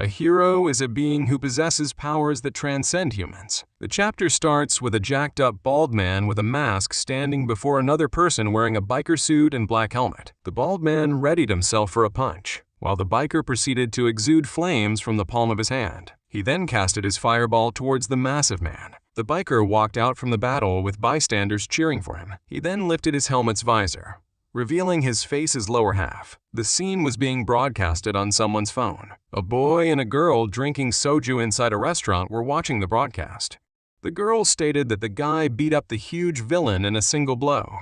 A hero is a being who possesses powers that transcend humans. The chapter starts with a jacked-up bald man with a mask standing before another person wearing a biker suit and black helmet. The bald man readied himself for a punch, while the biker proceeded to exude flames from the palm of his hand. He then casted his fireball towards the massive man. The biker walked out from the battle with bystanders cheering for him. He then lifted his helmet's visor, revealing his face's lower half. The scene was being broadcasted on someone's phone. A boy and a girl drinking soju inside a restaurant were watching the broadcast. The girl stated that the guy beat up the huge villain in a single blow.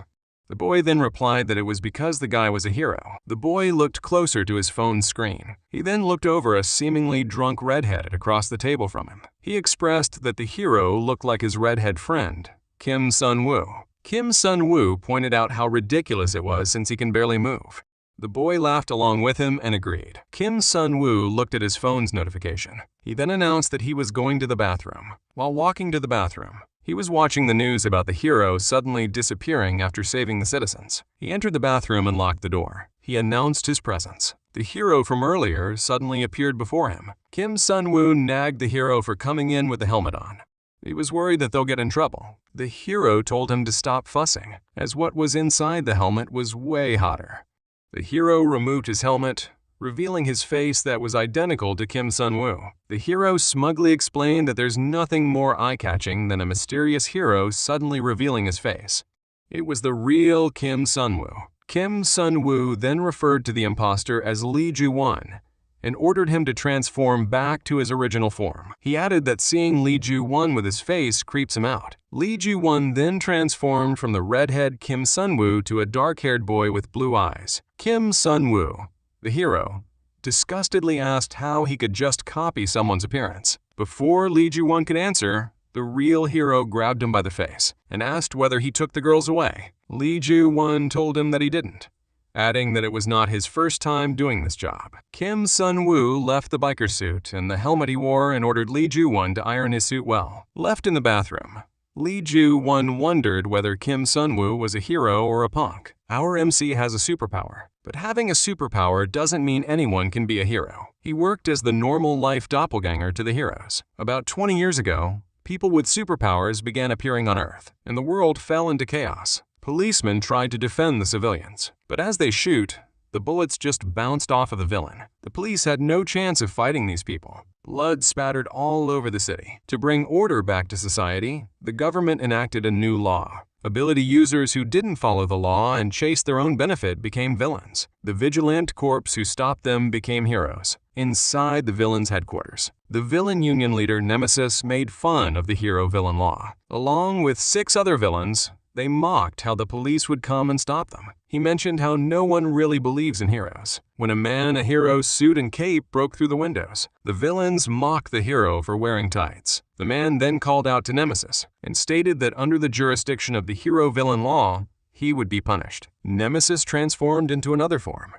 The boy then replied that it was because the guy was a hero. The boy looked closer to his phone's screen. He then looked over a seemingly drunk redhead across the table from him. He expressed that the hero looked like his redhead friend, Kim Sun-woo. Kim Sun-woo pointed out how ridiculous it was since he can barely move. The boy laughed along with him and agreed. Kim Sun-woo looked at his phone's notification. He then announced that he was going to the bathroom. While walking to the bathroom, he was watching the news about the hero suddenly disappearing after saving the citizens. He entered the bathroom and locked the door. He announced his presence. The hero from earlier suddenly appeared before him. Kim Sun-woo nagged the hero for coming in with the helmet on. He was worried that they'll get in trouble. The hero told him to stop fussing, as what was inside the helmet was way hotter. The hero removed his helmet, revealing his face that was identical to Kim Sun-woo. The hero smugly explained that there's nothing more eye-catching than a mysterious hero suddenly revealing his face. It was the real Kim Sun-woo. Kim Sun-woo then referred to the imposter as Lee Ju-won and ordered him to transform back to his original form. He added that seeing Lee Ju-won with his face creeps him out. Lee Ju-won then transformed from the redhead Kim Sun-woo to a dark-haired boy with blue eyes. Kim Sun-woo, the hero, disgustedly asked how he could just copy someone's appearance. Before Lee Ju-won could answer, the real hero grabbed him by the face and asked whether he took the girls away. Lee Ju-won told him that he didn't, adding that it was not his first time doing this job. Kim Sun-woo left the biker suit and the helmet he wore and ordered Lee Ju-won to iron his suit well. Left in the bathroom, Lee Ju-won wondered whether Kim Sun-woo was a hero or a punk. Our MC has a superpower, but having a superpower doesn't mean anyone can be a hero. He worked as the normal life doppelganger to the heroes. About 20 years ago, people with superpowers began appearing on Earth, and the world fell into chaos. Policemen tried to defend the civilians, but as they shoot, the bullets just bounced off of the villain. The police had no chance of fighting these people. Blood spattered all over the city. To bring order back to society, the government enacted a new law. Ability users who didn't follow the law and chased their own benefit became villains. The vigilant corps who stopped them became heroes. Inside the villain's headquarters, the villain union leader Nemesis made fun of the hero-villain law. Along with 6 other villains, they mocked how the police would come and stop them. He mentioned how no one really believes in heroes. When a man in a hero's suit and cape broke through the windows, the villains mocked the hero for wearing tights. The man then called out to Nemesis and stated that under the jurisdiction of the hero-villain law, he would be punished. Nemesis transformed into another form,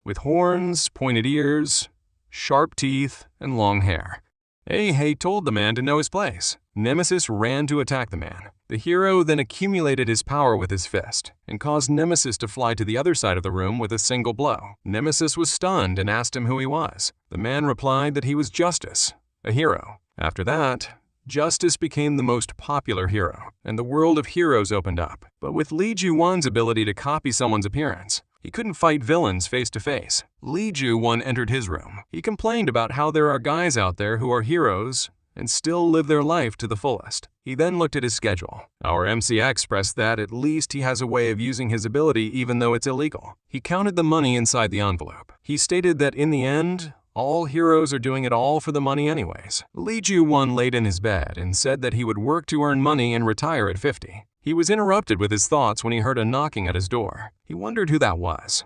with horns, pointed ears, sharp teeth, and long hair. Hey told the man to know his place. Nemesis ran to attack the man. The hero then accumulated his power with his fist and caused Nemesis to fly to the other side of the room with a single blow. Nemesis was stunned and asked him who he was. The man replied that he was Justice, a hero. After that, Justice became the most popular hero, and the world of heroes opened up. But with Lee Ju-won's ability to copy someone's appearance, he couldn't fight villains face to face. Lee Ju-won entered his room. He complained about how there are guys out there who are heroes and still live their life to the fullest. He then looked at his schedule. Our MC expressed that at least he has a way of using his ability even though it's illegal. He counted the money inside the envelope. He stated that in the end, all heroes are doing it all for the money anyways. Lee Ju-won laid in his bed and said that he would work to earn money and retire at 50. He was interrupted with his thoughts when he heard a knocking at his door. He wondered who that was,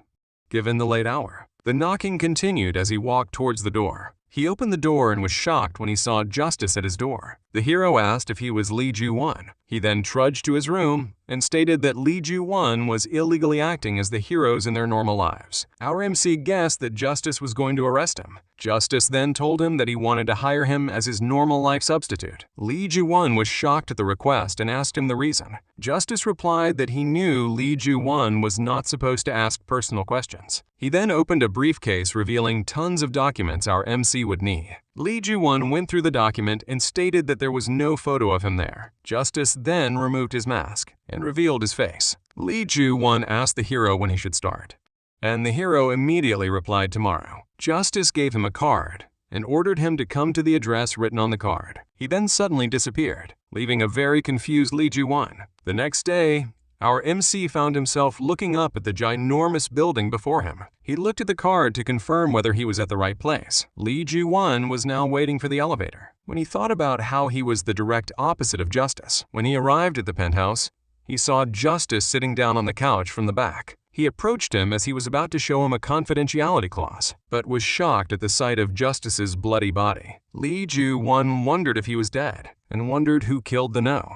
given the late hour. The knocking continued as he walked towards the door. He opened the door and was shocked when he saw Justice at his door. The hero asked if he was Lee Ju-won. He then trudged to his room and stated that Lee Ju-won was illegally acting as the heroes in their normal lives. Our MC guessed that Justice was going to arrest him. Justice then told him that he wanted to hire him as his normal life substitute. Lee Ju-won was shocked at the request and asked him the reason. Justice replied that he knew Lee Ju-won was not supposed to ask personal questions. He then opened a briefcase revealing tons of documents our MC would need. Lee Ju-won went through the document and stated that there was no photo of him there. Justice then removed his mask and revealed his face. Lee Ju-won asked the hero when he should start, and the hero immediately replied tomorrow. Justice gave him a card and ordered him to come to the address written on the card. He then suddenly disappeared, leaving a very confused Lee Ju-won. The next day, our MC found himself looking up at the ginormous building before him. He looked at the card to confirm whether he was at the right place. Lee Ju-won was now waiting for the elevator. When he thought about how he was the direct opposite of Justice, when he arrived at the penthouse, he saw Justice sitting down on the couch from the back. He approached him as he was about to show him a confidentiality clause, but was shocked at the sight of Justice's bloody body. Lee Ju-won wondered if he was dead, and wondered who killed the No.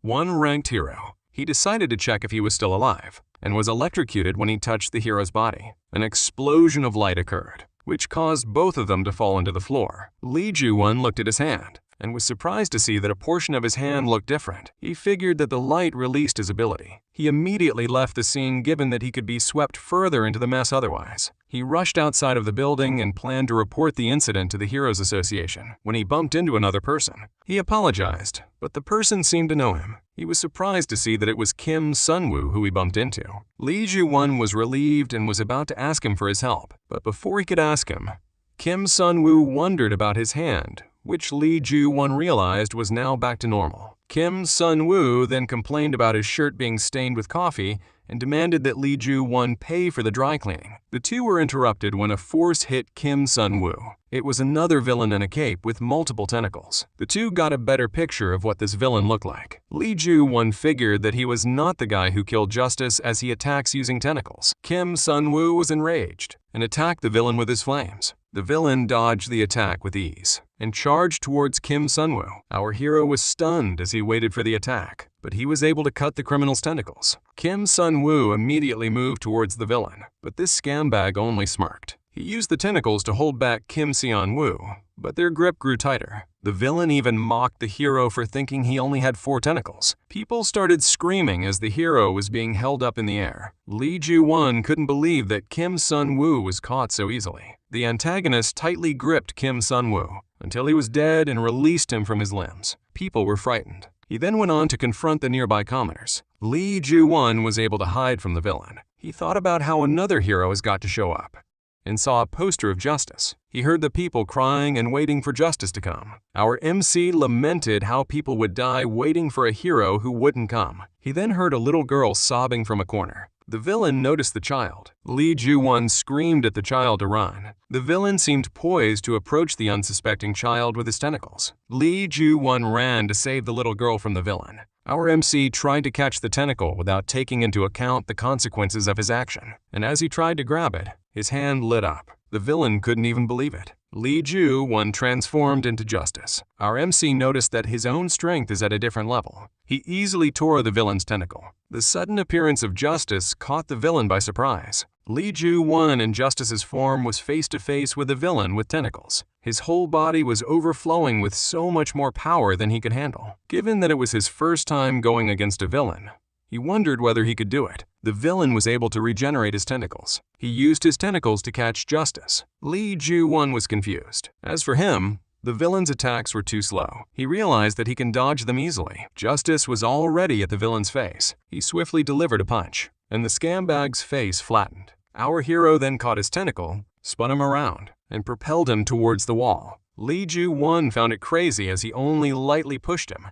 1 ranked hero. He decided to check if he was still alive, and was electrocuted when he touched the hero's body. An explosion of light occurred, which caused both of them to fall into the floor. Lee Ju-won looked at his hand, and was surprised to see that a portion of his hand looked different. He figured that the light released his ability. He immediately left the scene given that he could be swept further into the mess otherwise. He rushed outside of the building and planned to report the incident to the Heroes Association when he bumped into another person. He apologized, but the person seemed to know him. He was surprised to see that it was Kim Sun-woo who he bumped into. Lee Ju-won was relieved and was about to ask him for his help, but before he could ask him, Kim Sun-woo wondered about his hand, which Lee Ju-won realized was now back to normal. Kim Sun-woo then complained about his shirt being stained with coffee and demanded that Lee Ju-won pay for the dry cleaning. The two were interrupted when a force hit Kim Sun-woo. It was another villain in a cape with multiple tentacles. The two got a better picture of what this villain looked like. Lee Ju-won figured that he was not the guy who killed Justice as he attacks using tentacles. Kim Sun-woo was enraged and attacked the villain with his flames. The villain dodged the attack with ease and charged towards Kim Sun-woo. Our hero was stunned as he waited for the attack, but he was able to cut the criminal's tentacles. Kim Sun-woo immediately moved towards the villain, but this scambag only smirked. He used the tentacles to hold back Kim Seon-woo, but their grip grew tighter. The villain even mocked the hero for thinking he only had 4 tentacles. People started screaming as the hero was being held up in the air. Lee Ju-won couldn't believe that Kim Sun-woo was caught so easily. The antagonist tightly gripped Kim Sun-woo until he was dead and released him from his limbs. People were frightened. He then went on to confront the nearby commoners. Lee Ju-won was able to hide from the villain. He thought about how another hero has got to show up, and saw a poster of Justice. He heard the people crying and waiting for Justice to come. Our MC lamented how people would die waiting for a hero who wouldn't come. He then heard a little girl sobbing from a corner. The villain noticed the child. Lee Ju-won screamed at the child to run. The villain seemed poised to approach the unsuspecting child with his tentacles. Lee Ju-won ran to save the little girl from the villain. Our MC tried to catch the tentacle without taking into account the consequences of his action, and as he tried to grab it, his hand lit up. The villain couldn't even believe it. Lee Ju-won transformed into Justice. Our MC noticed that his own strength is at a different level. He easily tore the villain's tentacle. The sudden appearance of Justice caught the villain by surprise. Lee Ju-won in Justice's form was face to face with a villain with tentacles. His whole body was overflowing with so much more power than he could handle. Given that it was his first time going against a villain, he wondered whether he could do it. The villain was able to regenerate his tentacles. He used his tentacles to catch Justice. Lee Ju-won was confused. As for him, the villain's attacks were too slow. He realized that he can dodge them easily. Justice was already at the villain's face. He swiftly delivered a punch, and the scambag's face flattened. Our hero then caught his tentacle, spun him around, and propelled him towards the wall. Lee Ju-won found it crazy as he only lightly pushed him,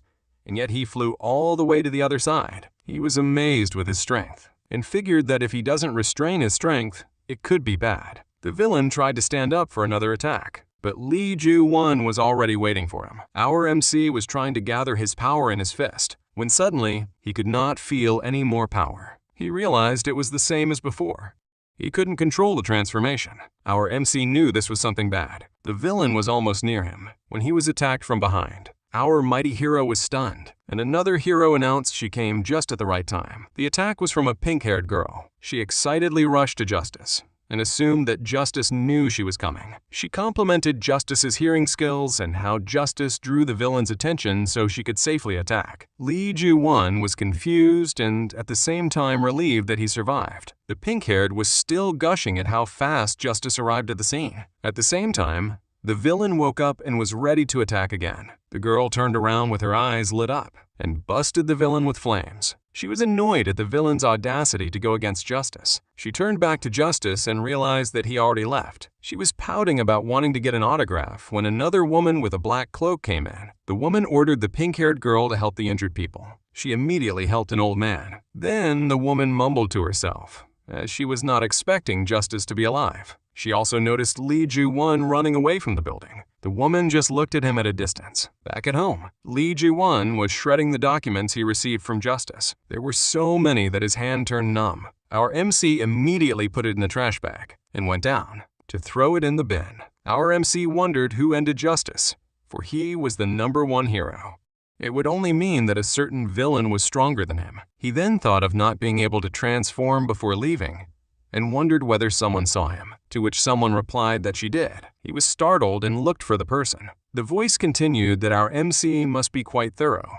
and yet he flew all the way to the other side. He was amazed with his strength, and figured that if he doesn't restrain his strength, it could be bad. The villain tried to stand up for another attack, but Lee Ju-won was already waiting for him. Our MC was trying to gather his power in his fist, when suddenly he could not feel any more power. He realized it was the same as before. He couldn't control the transformation. Our MC knew this was something bad. The villain was almost near him when he was attacked from behind. Our mighty hero was stunned, and another hero announced she came just at the right time. The attack was from a pink-haired girl. She excitedly rushed to Justice and assumed that Justice knew she was coming. She complimented Justice's hearing skills and how Justice drew the villain's attention so she could safely attack. Lee Ju-won was confused and at the same time relieved that he survived. The pink-haired was still gushing at how fast Justice arrived at the scene. At the same time, the villain woke up and was ready to attack again. The girl turned around with her eyes lit up and busted the villain with flames. She was annoyed at the villain's audacity to go against Justice. She turned back to Justice and realized that he already left. She was pouting about wanting to get an autograph when another woman with a black cloak came in. The woman ordered the pink-haired girl to help the injured people. She immediately helped an old man. Then the woman mumbled to herself, as she was not expecting Justice to be alive. She also noticed Lee Ju-won running away from the building. The woman just looked at him at a distance. Back at home, Lee Ju-won was shredding the documents he received from Justice. There were so many that his hand turned numb. Our MC immediately put it in the trash bag and went down to throw it in the bin. Our MC wondered who ended Justice, for he was the #1 hero. It would only mean that a certain villain was stronger than him. He then thought of not being able to transform before leaving and wondered whether someone saw him, to which someone replied that she did. He was startled and looked for the person. The voice continued that our MC must be quite thorough,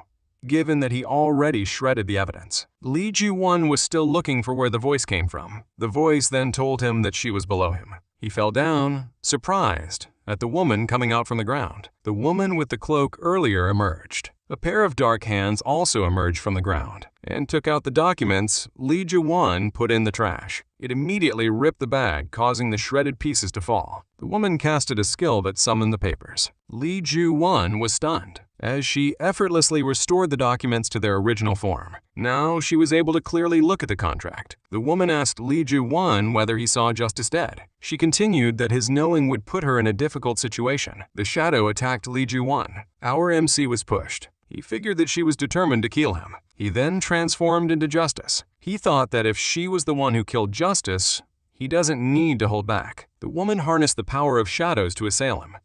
given that he already shredded the evidence. Lee Ju-won was still looking for where the voice came from. The voice then told him that she was below him. He fell down, surprised, at the woman coming out from the ground. The woman with the cloak earlier emerged. A pair of dark hands also emerged from the ground and took out the documents Lee Ju-won put in the trash. It immediately ripped the bag, causing the shredded pieces to fall. The woman casted a skill that summoned the papers. Lee Ju-won was stunned, as she effortlessly restored the documents to their original form. Now she was able to clearly look at the contract. The woman asked Lee Ju-won whether he saw Justice dead. She continued that his knowing would put her in a difficult situation. The shadow attacked Lee Ju-won. Our MC was pushed. He figured that she was determined to kill him. He then transformed into Justice. He thought that if she was the one who killed Justice, he doesn't need to hold back. The woman harnessed the power of shadows to assail him.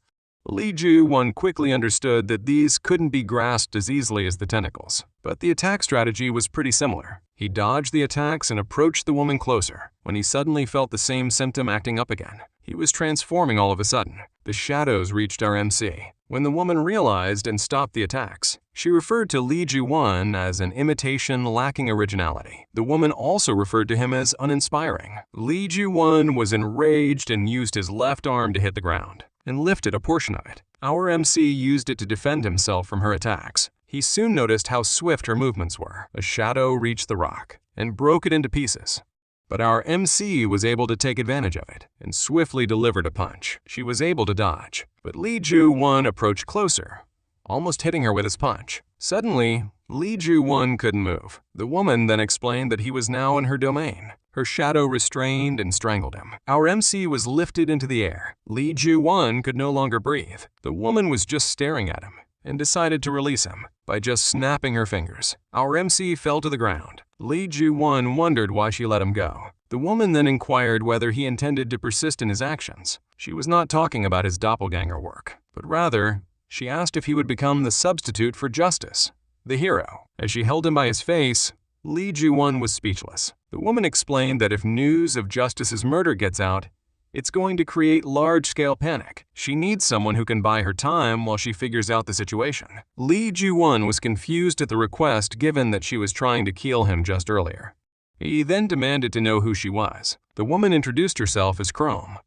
Lee Ju-won quickly understood that these couldn't be grasped as easily as the tentacles, but the attack strategy was pretty similar. He dodged the attacks and approached the woman closer, when he suddenly felt the same symptom acting up again. He was transforming all of a sudden. The shadows reached our MC. When the woman realized and stopped the attacks, she referred to Lee Ju-won as an imitation lacking originality. The woman also referred to him as uninspiring. Lee Ju-won was enraged and used his left arm to hit the ground and lifted a portion of it. Our MC used it to defend himself from her attacks. He soon noticed how swift her movements were. A shadow reached the rock and broke it into pieces. But our MC was able to take advantage of it and swiftly delivered a punch. She was able to dodge, but Lee Ju-won approached closer, almost hitting her with his punch. Suddenly, Lee Ju-won couldn't move. The woman then explained that he was now in her domain. Her shadow restrained and strangled him. Our MC was lifted into the air. Lee Ju-won could no longer breathe. The woman was just staring at him and decided to release him by just snapping her fingers. Our MC fell to the ground. Lee Ju-won wondered why she let him go. The woman then inquired whether he intended to persist in his actions. She was not talking about his doppelganger work, but rather, she asked if he would become the substitute for Justice, the hero. As she held him by his face, Lee Ju-won was speechless. The woman explained that if news of Justice's murder gets out, it's going to create large-scale panic. She needs someone who can buy her time while she figures out the situation. Lee Ju-won was confused at the request given that she was trying to kill him just earlier. He then demanded to know who she was. The woman introduced herself as Chrome,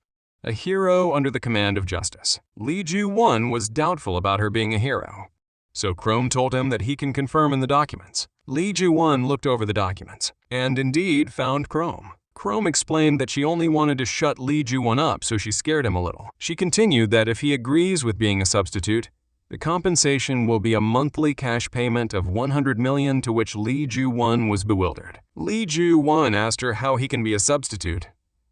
a hero under the command of Justice. Lee Ju-won was doubtful about her being a hero, so Chrome told him that he can confirm in the documents. Lee Ju-won looked over the documents and indeed found Chrome. Chrome explained that she only wanted to shut Lee Ju-won up, so she scared him a little. She continued that if he agrees with being a substitute, the compensation will be a monthly cash payment of 100 million, to which Lee Ju-won was bewildered. Lee Ju-won asked her how he can be a substitute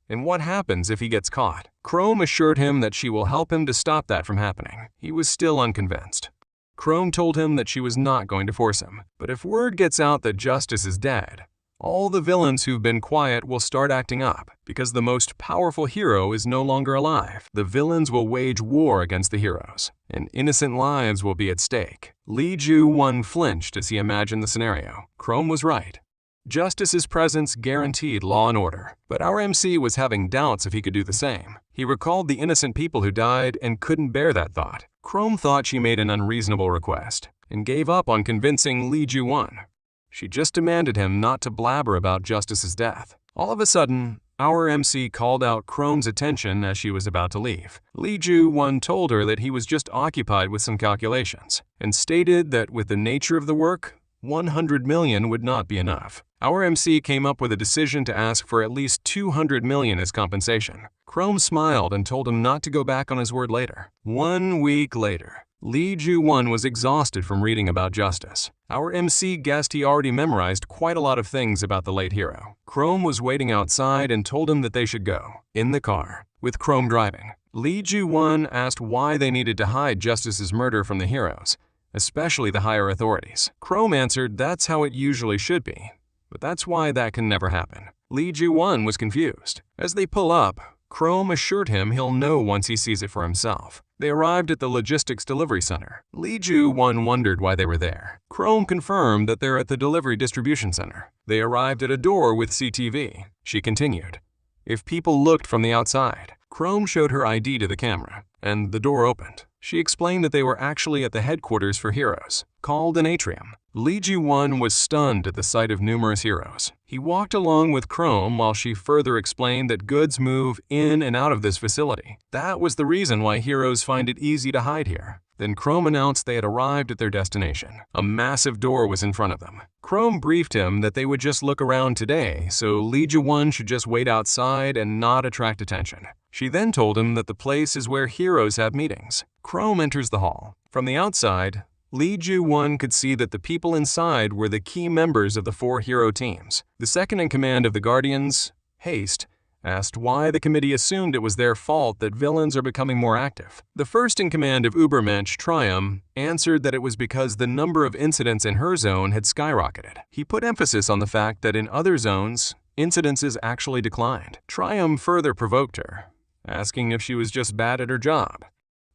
and what happens if he gets caught. Chrome assured him that she will help him to stop that from happening. He was still unconvinced. Chrome told him that she was not going to force him, but if word gets out that Justice is dead, All the villains who've been quiet will start acting up because the most powerful hero is no longer alive. The villains will wage war against the heroes, and innocent lives will be at stake. Lee Ju-won flinched as he imagined the scenario. Chrome was right. Justice's presence guaranteed law and order, but our MC was having doubts if he could do the same. He recalled the innocent people who died and couldn't bear that thought. Chrome thought she made an unreasonable request and gave up on convincing Lee Ju-won. She just demanded him not to blabber about Justice's death. All of a sudden, our MC called out Chrome's attention as she was about to leave. Lee Ju-won told her that he was just occupied with some calculations and stated that with the nature of the work, 100 million would not be enough. Our MC came up with a decision to ask for at least 200 million as compensation. Chrome smiled and told him not to go back on his word later. 1 week later, Lee Ju-won was exhausted from reading about Justice. Our MC guessed he already memorized quite a lot of things about the late hero. Chrome was waiting outside and told him that they should go. In the car, with Chrome driving, Lee Ju-won asked why they needed to hide Justice's murder from the heroes, especially the higher authorities. Chrome answered that's how it usually should be, but that's why that can never happen. Lee Ju-won was confused. As they pull up, Chrome assured him he'll know once he sees it for himself. They arrived at the logistics delivery center. Lee Ju-won wondered why they were there. Chrome confirmed that they're at the delivery distribution center. They arrived at a door with CTV. She continued, if people looked from the outside. Chrome showed her ID to the camera, and the door opened. She explained that they were actually at the headquarters for heroes, called an atrium. Lee Ju-won was stunned at the sight of numerous heroes. He walked along with Chrome while she further explained that goods move in and out of this facility. That was the reason why heroes find it easy to hide here. Then Chrome announced they had arrived at their destination. A massive door was in front of them. Chrome briefed him that they would just look around today, so Lee Ju-won should just wait outside and not attract attention. She then told him that the place is where heroes have meetings. Chrome enters the hall. From the outside, Lee Ju-won could see that the people inside were the key members of the 4 hero teams. The second in command of the Guardians, Haste, asked why the committee assumed it was their fault that villains are becoming more active. The first in command of Ubermensch, Triumph, answered that it was because the number of incidents in her zone had skyrocketed. He put emphasis on the fact that in other zones, incidences actually declined. Triumph further provoked her, asking if she was just bad at her job.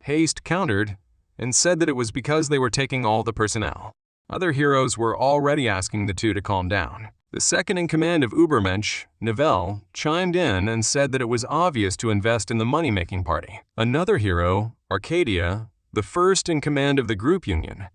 Haste countered and said that it was because they were taking all the personnel. Other heroes were already asking the two to calm down. The second in command of Ubermensch, Nivelle, chimed in and said that it was obvious to invest in the money-making party. Another hero, Arcadia, the first in command of the group union,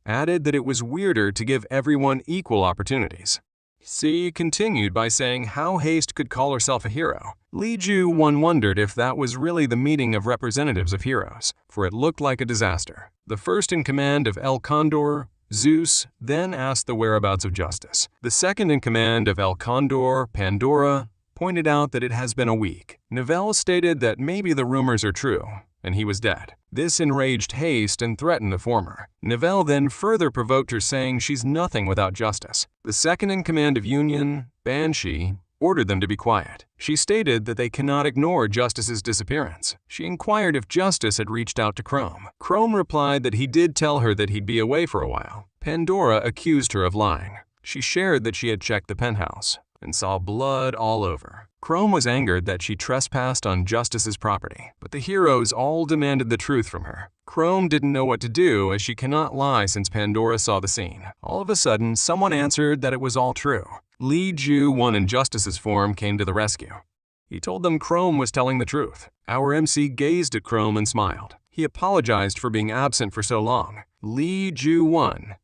added that it was weirder to give everyone equal opportunities. C continued by saying how Haste could call herself a hero. Lee Ju-won wondered if that was really the meeting of representatives of heroes, for it looked like a disaster. The first in command of El Condor, Zeus, then asked the whereabouts of Justice. The second in command of El Condor, Pandora, pointed out that it has been a week. Nivelle stated that maybe the rumors are true, and he was dead. This enraged Haste and threatened the former. Nivelle then further provoked her, saying she's nothing without Justice. The second in command of Union, Banshee, ordered them to be quiet. She stated that they cannot ignore Justice's disappearance. She inquired if Justice had reached out to Chrome. Chrome replied that he did tell her that he'd be away for a while. Pandora accused her of lying. She shared that she had checked the penthouse and saw blood all over. Chrome was angered that she trespassed on Justice's property, but the heroes all demanded the truth from her. Chrome didn't know what to do as she cannot lie since Pandora saw the scene. All of a sudden, someone answered that it was all true. Lee Ju-won in Justice's form came to the rescue. He told them Chrome was telling the truth. Our MC gazed at Chrome and smiled. He apologized for being absent for so long. Lee Ju-won,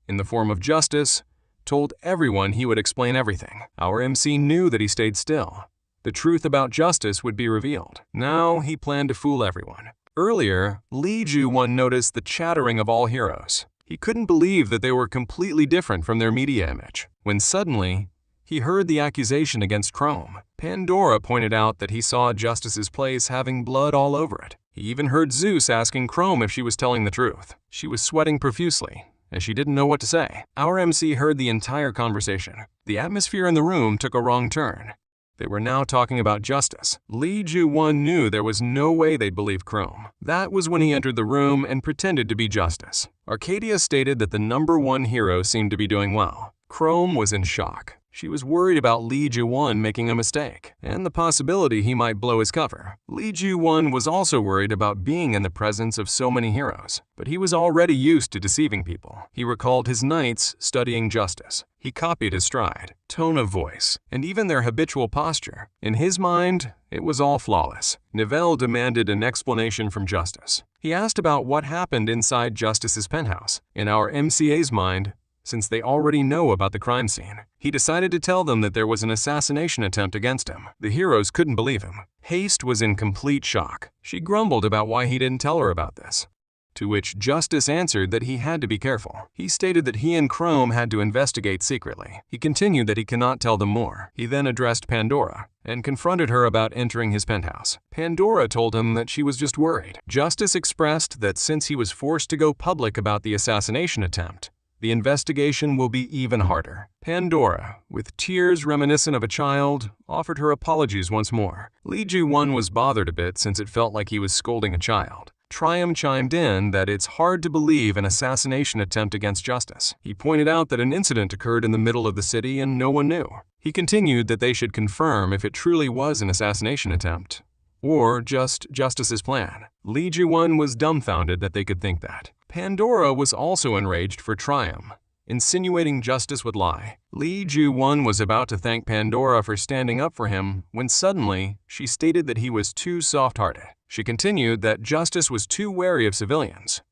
in the form of Justice, told everyone he would explain everything. Our MC knew that he stayed still. The truth about Justice would be revealed. Now he planned to fool everyone. Earlier, Lee Ju-won noticed the chattering of all heroes. He couldn't believe that they were completely different from their media image, when suddenly, he heard the accusation against Chrome. Pandora pointed out that he saw Justice's place having blood all over it. He even heard Zeus asking Chrome if she was telling the truth. She was sweating profusely, as she didn't know what to say. Our MC heard the entire conversation. The atmosphere in the room took a wrong turn. They were now talking about Justice. Lee Ju-won knew there was no way they'd believe Chrome. That was when he entered the room and pretended to be Justice. Arcadia stated that the #1 hero seemed to be doing well. Chrome was in shock. She was worried about Lee Ju-won making a mistake, and the possibility he might blow his cover. Lee Ju-won was also worried about being in the presence of so many heroes, but he was already used to deceiving people. He recalled his nights studying justice. He copied his stride, tone of voice, and even their habitual posture. In his mind, it was all flawless. Nivelle demanded an explanation from Justice. He asked about what happened inside Justice's penthouse. In our MCA's mind, since they already know about the crime scene, he decided to tell them that there was an assassination attempt against him. The heroes couldn't believe him. Haste was in complete shock. She grumbled about why he didn't tell her about this, to which Justice answered that he had to be careful. He stated that he and Chrome had to investigate secretly. He continued that he cannot tell them more. He then addressed Pandora and confronted her about entering his penthouse. Pandora told him that she was just worried. Justice expressed that since he was forced to go public about the assassination attempt, the investigation will be even harder. Pandora, with tears reminiscent of a child, offered her apologies once more. Lee Ju-won was bothered a bit since it felt like he was scolding a child. Trium chimed in that it's hard to believe an assassination attempt against Justice. He pointed out that an incident occurred in the middle of the city and no one knew. He continued that they should confirm if it truly was an assassination attempt, or just Justice's plan. Lee Ju-won was dumbfounded that they could think that. Pandora was also enraged for Trium, insinuating Justice would lie. Lee Ju-won was about to thank Pandora for standing up for him when suddenly she stated that he was too soft-hearted. She continued that Justice was too wary of civilians.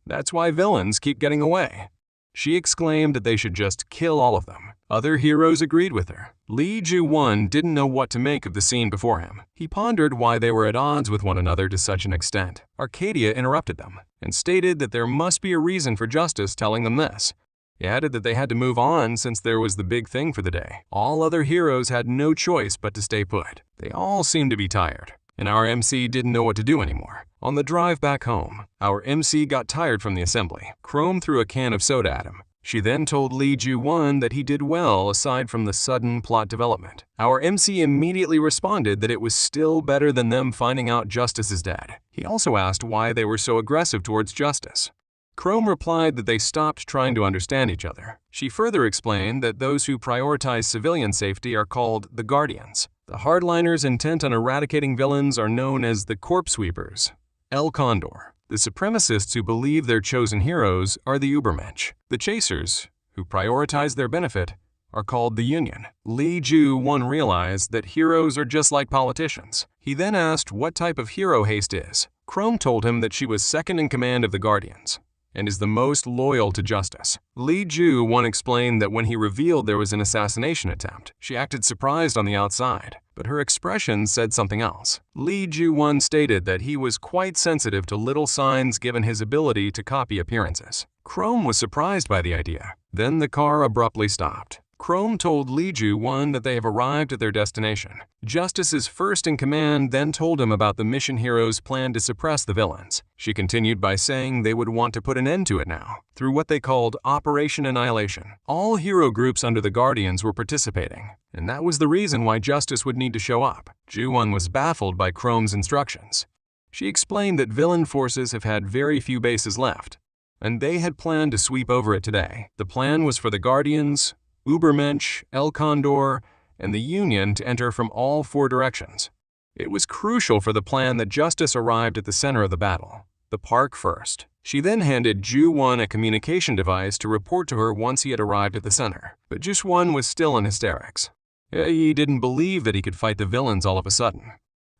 That's why villains keep getting away. She exclaimed that they should just kill all of them. Other heroes agreed with her. Lee Ju-won didn't know what to make of the scene before him. He pondered why they were at odds with one another to such an extent. Arcadia interrupted them and stated that there must be a reason for Justice telling them this. He added that they had to move on since there was the big thing for the day. All other heroes had no choice but to stay put. They all seemed to be tired, and our MC didn't know what to do anymore. On the drive back home, our MC got tired from the assembly. Chrome threw a can of soda at him. She then told Lee Ju-won that he did well aside from the sudden plot development. Our MC immediately responded that it was still better than them finding out Justice is dead. He also asked why they were so aggressive towards Justice. Chrome replied that they stopped trying to understand each other. She further explained that those who prioritize civilian safety are called the Guardians. The hardliners intent on eradicating villains are known as the Corpse Sweepers, El Condor. The supremacists who believe they're chosen heroes are the Übermensch. The chasers, who prioritize their benefit, are called the Union. Lee Ju-won realized that heroes are just like politicians. He then asked what type of hero Haste is. Chrome told him that she was second in command of the Guardians and is the most loyal to Justice. Lee Ju-won explained that when he revealed there was an assassination attempt, she acted surprised on the outside, but her expression said something else. Lee Ju-won stated that he was quite sensitive to little signs given his ability to copy appearances. Chrome was surprised by the idea. Then the car abruptly stopped. Chrome told Lee Ju-won that they have arrived at their destination. Justice's first in command then told him about the mission heroes' plan to suppress the villains. She continued by saying they would want to put an end to it now, through what they called Operation Annihilation. All hero groups under the Guardians were participating, and that was the reason why Justice would need to show up. Ju-won was baffled by Chrome's instructions. She explained that villain forces have had very few bases left, and they had planned to sweep over it today. The plan was for the Guardians, Übermensch, El Condor, and the Union to enter from all four directions. It was crucial for the plan that Justice arrived at the center of the battle, the park first. She then handed Ju-won a communication device to report to her once he had arrived at the center. But Ju-won was still in hysterics. He didn't believe that he could fight the villains all of a sudden,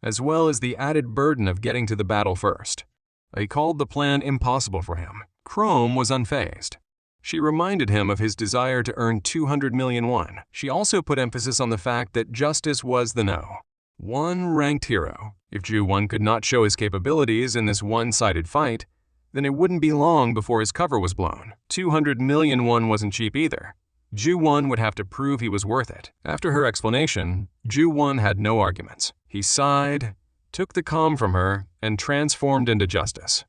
as well as the added burden of getting to the battle first. He called the plan impossible for him. Chrome was unfazed. She reminded him of his desire to earn 200 million won. She also put emphasis on the fact that Justice was the one-ranked hero. If Ju-won could not show his capabilities in this one-sided fight, then it wouldn't be long before his cover was blown. 200 million won wasn't cheap either. Ju-won would have to prove he was worth it. After her explanation, Ju-won had no arguments. He sighed, took the calm from her, and transformed into Justice.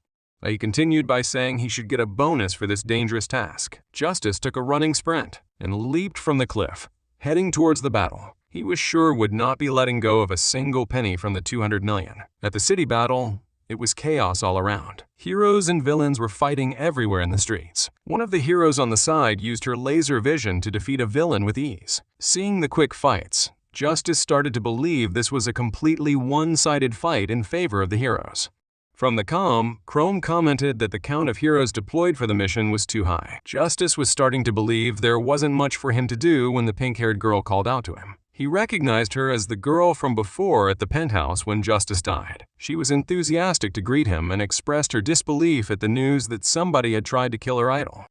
He continued by saying he should get a bonus for this dangerous task. Justice took a running sprint and leaped from the cliff, heading towards the battle. He was sure would not be letting go of a single penny from the 200 million. At the city battle, it was chaos all around. Heroes and villains were fighting everywhere in the streets. One of the heroes on the side used her laser vision to defeat a villain with ease. Seeing the quick fights, Justice started to believe this was a completely one-sided fight in favor of the heroes. From the comm, Chrome commented that the count of heroes deployed for the mission was too high. Justice was starting to believe there wasn't much for him to do when the pink-haired girl called out to him. He recognized her as the girl from before at the penthouse when Justice died. She was enthusiastic to greet him and expressed her disbelief at the news that somebody had tried to kill her idol.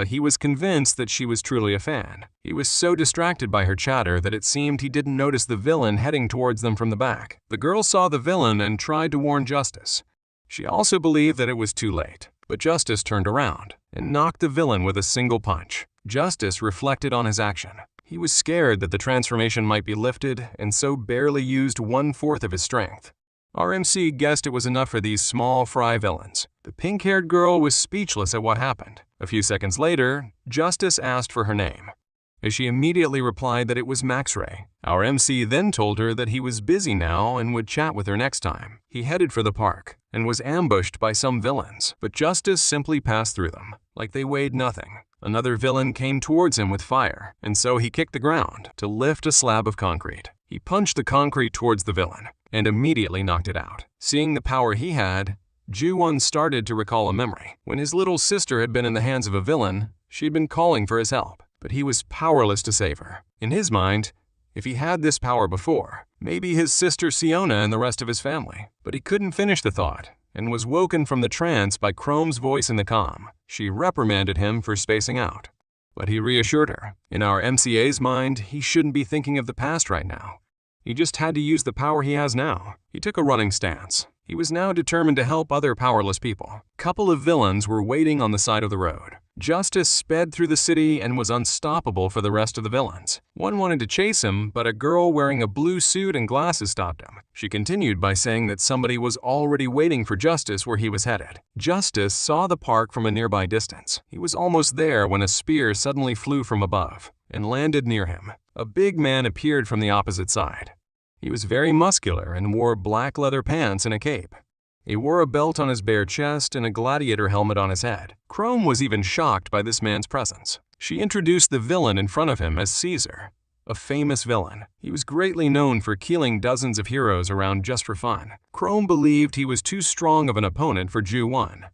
He was convinced that she was truly a fan. He was so distracted by her chatter that it seemed he didn't notice the villain heading towards them from the back. The girl saw the villain and tried to warn Justice. She also believed that it was too late, but Justice turned around and knocked the villain with a single punch. Justice reflected on his action. He was scared that the transformation might be lifted and so barely used 1/4 of his strength. Our MC guessed it was enough for these small fry villains. The pink-haired girl was speechless at what happened. A few seconds later, Justice asked for her name. She immediately replied that it was Max-Ray. Our MC then told her that he was busy now and would chat with her next time. He headed for the park and was ambushed by some villains, but Justice simply passed through them, like they weighed nothing. Another villain came towards him with fire, and so he kicked the ground to lift a slab of concrete. He punched the concrete towards the villain and immediately knocked it out. Seeing the power he had, Ju-won started to recall a memory. When his little sister had been in the hands of a villain, she'd been calling for his help, but he was powerless to save her. In his mind, if he had this power before, maybe his sister Siona and the rest of his family. But he couldn't finish the thought and was woken from the trance by Chrome's voice in the comm. She reprimanded him for spacing out, but he reassured her. In our MCA's mind, he shouldn't be thinking of the past right now. He just had to use the power he has now. He took a running stance. He was now determined to help other powerless people. A couple of villains were waiting on the side of the road. Justice sped through the city and was unstoppable for the rest of the villains. One wanted to chase him, but a girl wearing a blue suit and glasses stopped him. She continued by saying that somebody was already waiting for Justice where he was headed. Justice saw the park from a nearby distance. He was almost there when a spear suddenly flew from above and landed near him. A big man appeared from the opposite side. He was very muscular and wore black leather pants and a cape. He wore a belt on his bare chest and a gladiator helmet on his head. Chrome was even shocked by this man's presence. She introduced the villain in front of him as Caesar, a famous villain. He was greatly known for killing dozens of heroes around just for fun. Chrome believed he was too strong of an opponent for Ju-won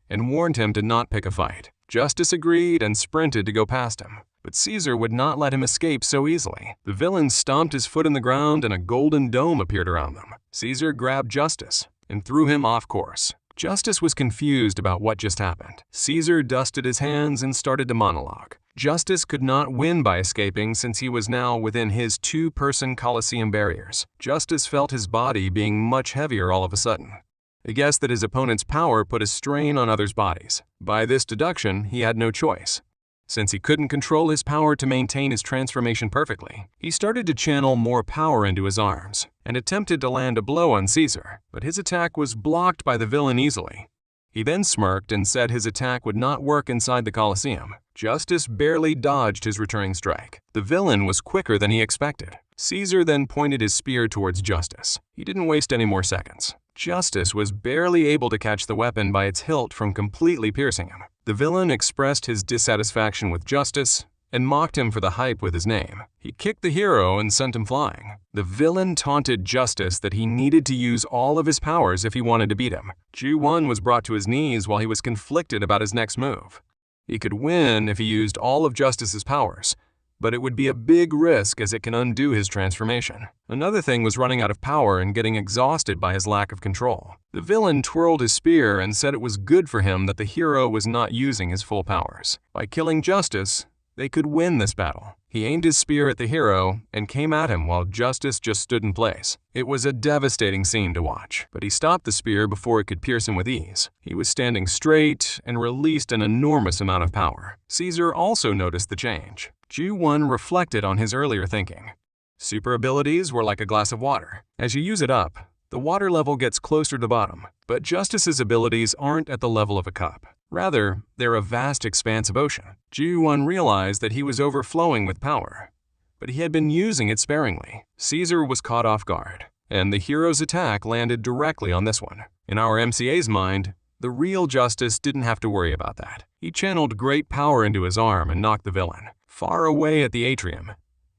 and warned him to not pick a fight. Justice agreed and sprinted to go past him. But Caesar would not let him escape so easily. The villain stomped his foot in the ground and a golden dome appeared around them. Caesar grabbed Justice and threw him off course. Justice was confused about what just happened. Caesar dusted his hands and started to monologue. Justice could not win by escaping since he was now within his two-person Colosseum barriers. Justice felt his body being much heavier all of a sudden. He guessed that his opponent's power put a strain on others' bodies. By this deduction, he had no choice. Since he couldn't control his power to maintain his transformation perfectly, he started to channel more power into his arms and attempted to land a blow on Caesar, but his attack was blocked by the villain easily. He then smirked and said his attack would not work inside the Colosseum. Justice barely dodged his returning strike. The villain was quicker than he expected. Caesar then pointed his spear towards Justice. He didn't waste any more seconds. Justice was barely able to catch the weapon by its hilt from completely piercing him. The villain expressed his dissatisfaction with Justice and mocked him for the hype with his name. He kicked the hero and sent him flying. The villain taunted Justice that he needed to use all of his powers if he wanted to beat him. Ju-won was brought to his knees while he was conflicted about his next move. He could win if he used all of Justice's powers, but it would be a big risk as it can undo his transformation. Another thing was running out of power and getting exhausted by his lack of control. The villain twirled his spear and said it was good for him that the hero was not using his full powers. By killing Justice, they could win this battle. He aimed his spear at the hero and came at him while Justice just stood in place. It was a devastating scene to watch, but he stopped the spear before it could pierce him with ease. He was standing straight and released an enormous amount of power. Caesar also noticed the change. Ju-won reflected on his earlier thinking. Super abilities were like a glass of water. As you use it up, the water level gets closer to the bottom, but Justice's abilities aren't at the level of a cup. Rather, they're a vast expanse of ocean. Ju-won realized that he was overflowing with power, but he had been using it sparingly. Caesar was caught off guard, and the hero's attack landed directly on this one. In our MCA's mind, the real Justice didn't have to worry about that. He channeled great power into his arm and knocked the villain. Far away at the atrium,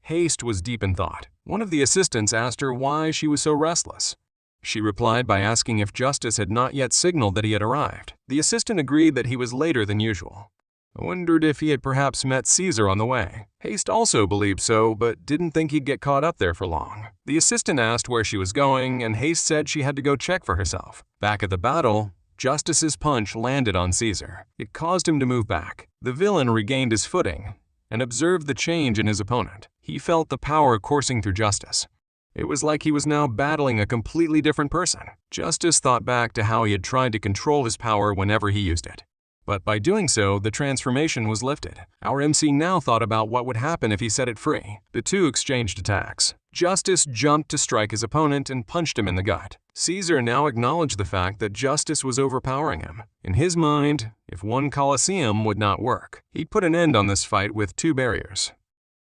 Haste was deep in thought. One of the assistants asked her why she was so restless. She replied by asking if Justice had not yet signaled that he had arrived. The assistant agreed that he was later than usual. I wondered if he had perhaps met Caesar on the way. Haste also believed so, but didn't think he'd get caught up there for long. The assistant asked where she was going, and Haste said she had to go check for herself. Back at the battle, Justice's punch landed on Caesar. It caused him to move back. The villain regained his footing and observed the change in his opponent. He felt the power coursing through Justice. It was like he was now battling a completely different person. Justice thought back to how he had tried to control his power whenever he used it. But by doing so, the transformation was lifted. Our MC now thought about what would happen if he set it free. The two exchanged attacks. Justice jumped to strike his opponent and punched him in the gut. Caesar now acknowledged the fact that Justice was overpowering him. In his mind, if one Colosseum would not work, he'd put an end on this fight with 2 barriers.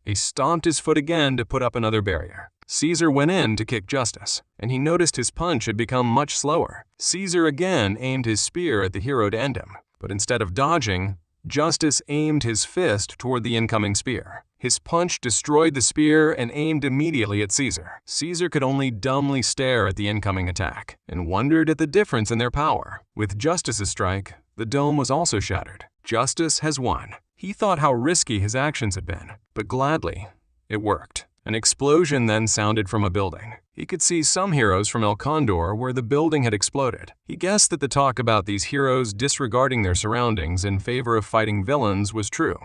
He stomped his foot again to put up another barrier. Caesar went in to kick Justice, and he noticed his punch had become much slower. Caesar again aimed his spear at the hero to end him. But instead of dodging, Justice aimed his fist toward the incoming spear. His punch destroyed the spear and aimed immediately at Caesar. Caesar could only dumbly stare at the incoming attack and wondered at the difference in their power. With Justice's strike, the dome was also shattered. Justice has won. He thought how risky his actions had been, but gladly, it worked. An explosion then sounded from a building. He could see some heroes from El Condor where the building had exploded. He guessed that the talk about these heroes disregarding their surroundings in favor of fighting villains was true.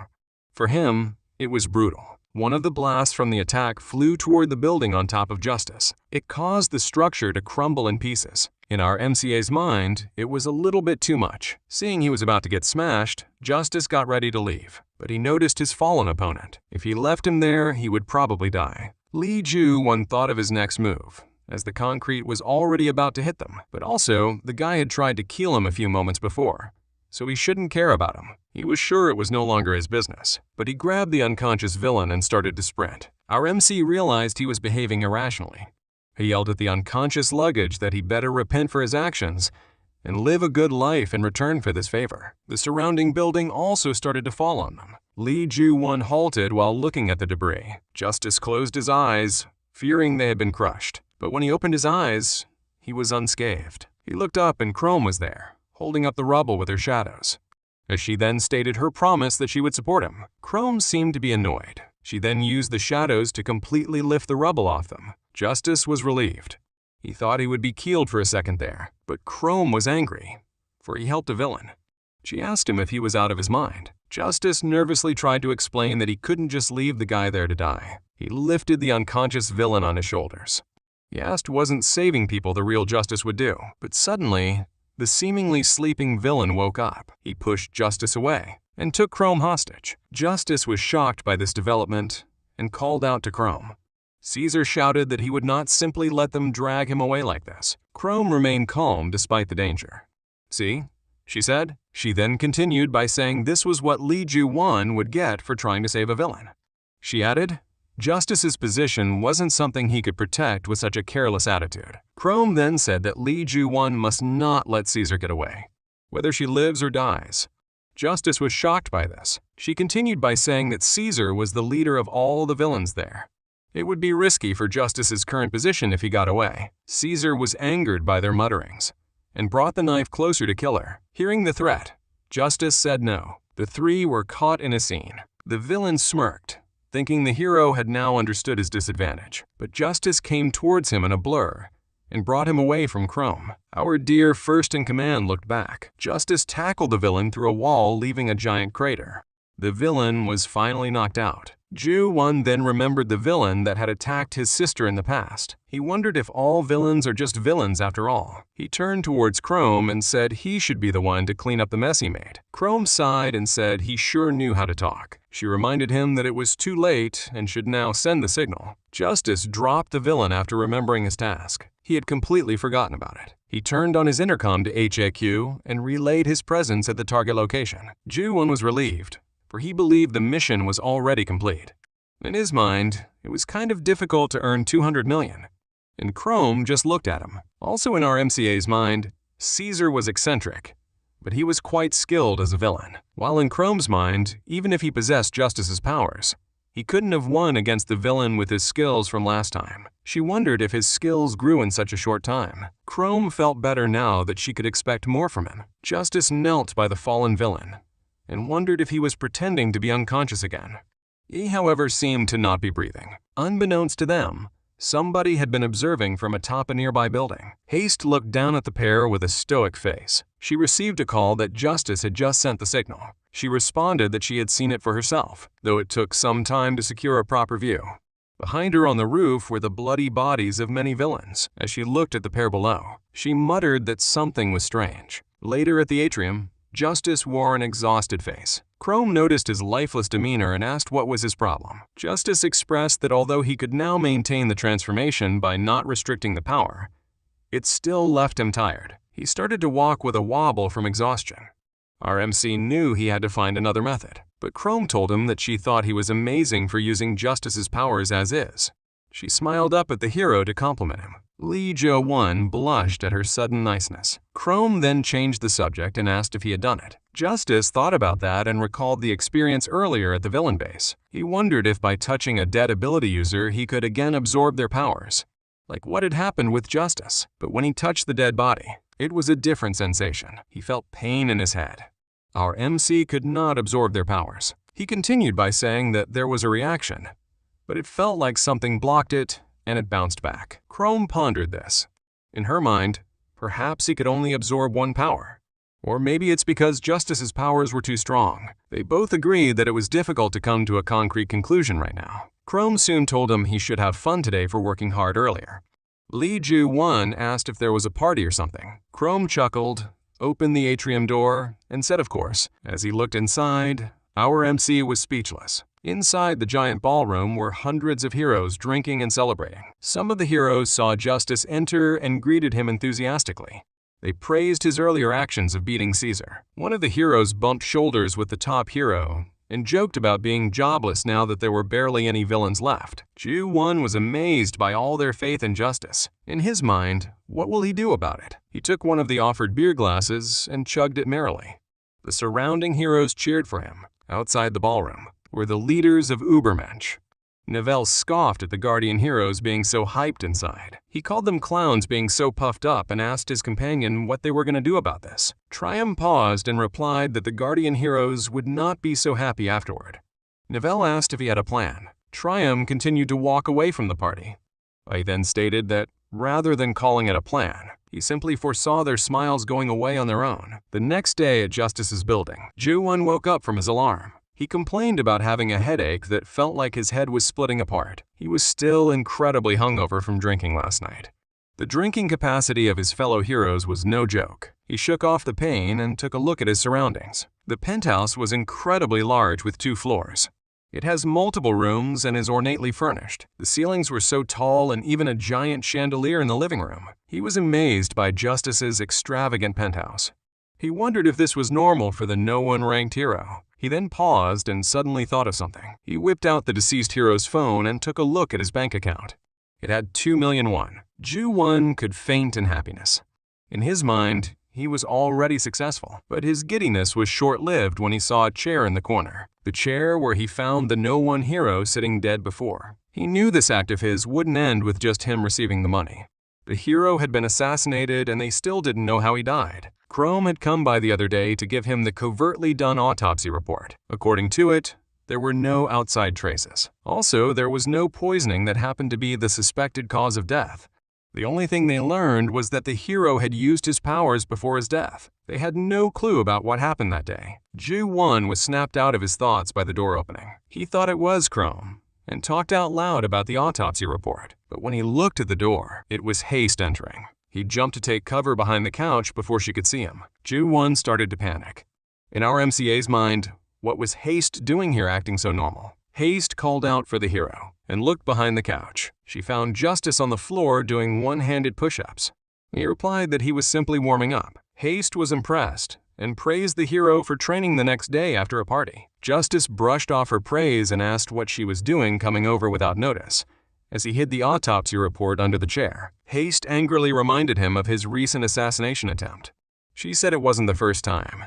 For him, it was brutal. One of the blasts from the attack flew toward the building on top of Justice. It caused the structure to crumble in pieces. In our MCA's mind, it was a little bit too much. Seeing he was about to get smashed, Justice got ready to leave. But he noticed his fallen opponent. If he left him there, he would probably die. Li Ju-won thought of his next move, as the concrete was already about to hit them. But also, the guy had tried to kill him a few moments before, so he shouldn't care about him. He was sure it was no longer his business. But he grabbed the unconscious villain and started to sprint. Our MC realized he was behaving irrationally. He yelled at the unconscious luggage that he better repent for his actions and live a good life in return for this favor. The surrounding building also started to fall on them. Li Ju-won halted while looking at the debris. Justice closed his eyes, fearing they had been crushed. But when he opened his eyes, he was unscathed. He looked up and Chrome was there, holding up the rubble with her shadows. As she then stated her promise that she would support him, Chrome seemed to be annoyed. She then used the shadows to completely lift the rubble off them. Justice was relieved. He thought he would be killed for a second there, but Chrome was angry, for he helped a villain. She asked him if he was out of his mind. Justice nervously tried to explain that he couldn't just leave the guy there to die. He lifted the unconscious villain on his shoulders. He asked wasn't saving people the real Justice would do, but suddenly, the seemingly sleeping villain woke up. He pushed Justice away and took Chrome hostage. Justice was shocked by this development and called out to Chrome. Caesar shouted that he would not simply let them drag him away like this. Chrome remained calm despite the danger. "See?" she said. She then continued by saying this was what Li Ju-won would get for trying to save a villain. She added, Justice's position wasn't something he could protect with such a careless attitude. Chrome then said that Li Ju-won must not let Caesar get away, whether she lives or dies. Justice was shocked by this. She continued by saying that Caesar was the leader of all the villains there. It would be risky for Justice's current position if he got away. Caesar was angered by their mutterings and brought the knife closer to kill her. Hearing the threat, Justice said no. The three were caught in a scene. The villain smirked, thinking the hero had now understood his disadvantage. But Justice came towards him in a blur and brought him away from Chrome. Our dear first-in-command looked back. Justice tackled the villain through a wall, leaving a giant crater. The villain was finally knocked out. Ju-won then remembered the villain that had attacked his sister in the past. He wondered if all villains are just villains after all. He turned towards Chrome and said he should be the one to clean up the mess he made. Chrome sighed and said he sure knew how to talk. She reminded him that it was too late and should now send the signal. Justice dropped the villain after remembering his task. He had completely forgotten about it. He turned on his intercom to HAQ and relayed his presence at the target location. Ju-won was relieved, for he believed the mission was already complete. In his mind, it was kind of difficult to earn 200 million, and Chrome just looked at him. Also in our MCA's mind, Caesar was eccentric, but he was quite skilled as a villain. While in Chrome's mind, even if he possessed Justice's powers, He couldn't have won against the villain with his skills from last time. She wondered if his skills grew in such a short time. Chrome felt better now that she could expect more from him. Justice knelt by the fallen villain and wondered if he was pretending to be unconscious again. He, however, seemed to not be breathing. Unbeknownst to them, somebody had been observing from atop a nearby building. Haste looked down at the pair with a stoic face. She received a call that Justice had just sent the signal. She responded that she had seen it for herself, though it took some time to secure a proper view. Behind her on the roof were the bloody bodies of many villains. As she looked at the pair below, she muttered that something was strange. Later at the atrium, Justice wore an exhausted face. Chrome noticed his lifeless demeanor and asked what was his problem. Justice expressed that although he could now maintain the transformation by not restricting the power, it still left him tired. He started to walk with a wobble from exhaustion. Our MC knew he had to find another method, but Chrome told him that she thought he was amazing for using Justice's powers as is. She smiled up at the hero to compliment him. Lee Jo-won blushed at her sudden niceness. Chrome then changed the subject and asked if he had done it. Justice thought about that and recalled the experience earlier at the villain base. He wondered if by touching a dead ability user he could again absorb their powers, like what had happened with Justice. But when he touched the dead body, it was a different sensation. He felt pain in his head. Our MC could not absorb their powers. He continued by saying that there was a reaction, but it felt like something blocked it and it bounced back. Chrome pondered this. In her mind, perhaps he could only absorb one power. Or maybe it's because Justice's powers were too strong. They both agreed that it was difficult to come to a concrete conclusion right now. Chrome soon told him he should have fun today for working hard earlier. Lee Jo-won asked if there was a party or something. Chrome chuckled, opened the atrium door, and said of course. As he looked inside, our MC was speechless. Inside the giant ballroom were hundreds of heroes drinking and celebrating. Some of the heroes saw Justice enter and greeted him enthusiastically. They praised his earlier actions of beating Caesar. One of the heroes bumped shoulders with the top hero and joked about being jobless now that there were barely any villains left. Jo-won was amazed by all their faith in Justice. In his mind, what will he do about it? He took one of the offered beer glasses and chugged it merrily. The surrounding heroes cheered for him. Outside the ballroom were the leaders of Ubermensch. Nivelle scoffed at the Guardian heroes being so hyped inside. He called them clowns being so puffed up and asked his companion what they were going to do about this. Trium paused and replied that the Guardian heroes would not be so happy afterward. Nivelle asked if he had a plan. Trium continued to walk away from the party. He then stated that rather than calling it a plan, he simply foresaw their smiles going away on their own. The next day at Justice's building, Jo-won woke up from his alarm. He complained about having a headache that felt like his head was splitting apart. He was still incredibly hungover from drinking last night. The drinking capacity of his fellow heroes was no joke. He shook off the pain and took a look at his surroundings. The penthouse was incredibly large with 2 floors. It has multiple rooms and is ornately furnished. The ceilings were so tall and even a giant chandelier in the living room. He was amazed by Justice's extravagant penthouse. He wondered if this was normal for the no-one-ranked hero. He then paused and suddenly thought of something. He whipped out the deceased hero's phone and took a look at his bank account. It had 2 million won. Jo-won could faint in happiness. In his mind, he was already successful, but his giddiness was short-lived when he saw a chair in the corner. The chair where he found the no-one hero sitting dead before. He knew this act of his wouldn't end with just him receiving the money. The hero had been assassinated and they still didn't know how he died. Chrome had come by the other day to give him the covertly done autopsy report. According to it, there were no outside traces. Also, there was no poisoning that happened to be the suspected cause of death. The only thing they learned was that the hero had used his powers before his death. They had no clue about what happened that day. Jo-won was snapped out of his thoughts by the door opening. He thought it was Chrome and talked out loud about the autopsy report. But when he looked at the door, it was Haste entering. He jumped to take cover behind the couch before she could see him. Jo-won started to panic. In our MCA's mind, what was Haste doing here acting so normal? Haste called out for the hero and looked behind the couch. She found Justice on the floor doing one-handed push-ups. He replied that he was simply warming up. Haste was impressed and praised the hero for training the next day after a party. Justice brushed off her praise and asked what she was doing coming over without notice, as he hid the autopsy report under the chair. Haste angrily reminded him of his recent assassination attempt. She said it wasn't the first time,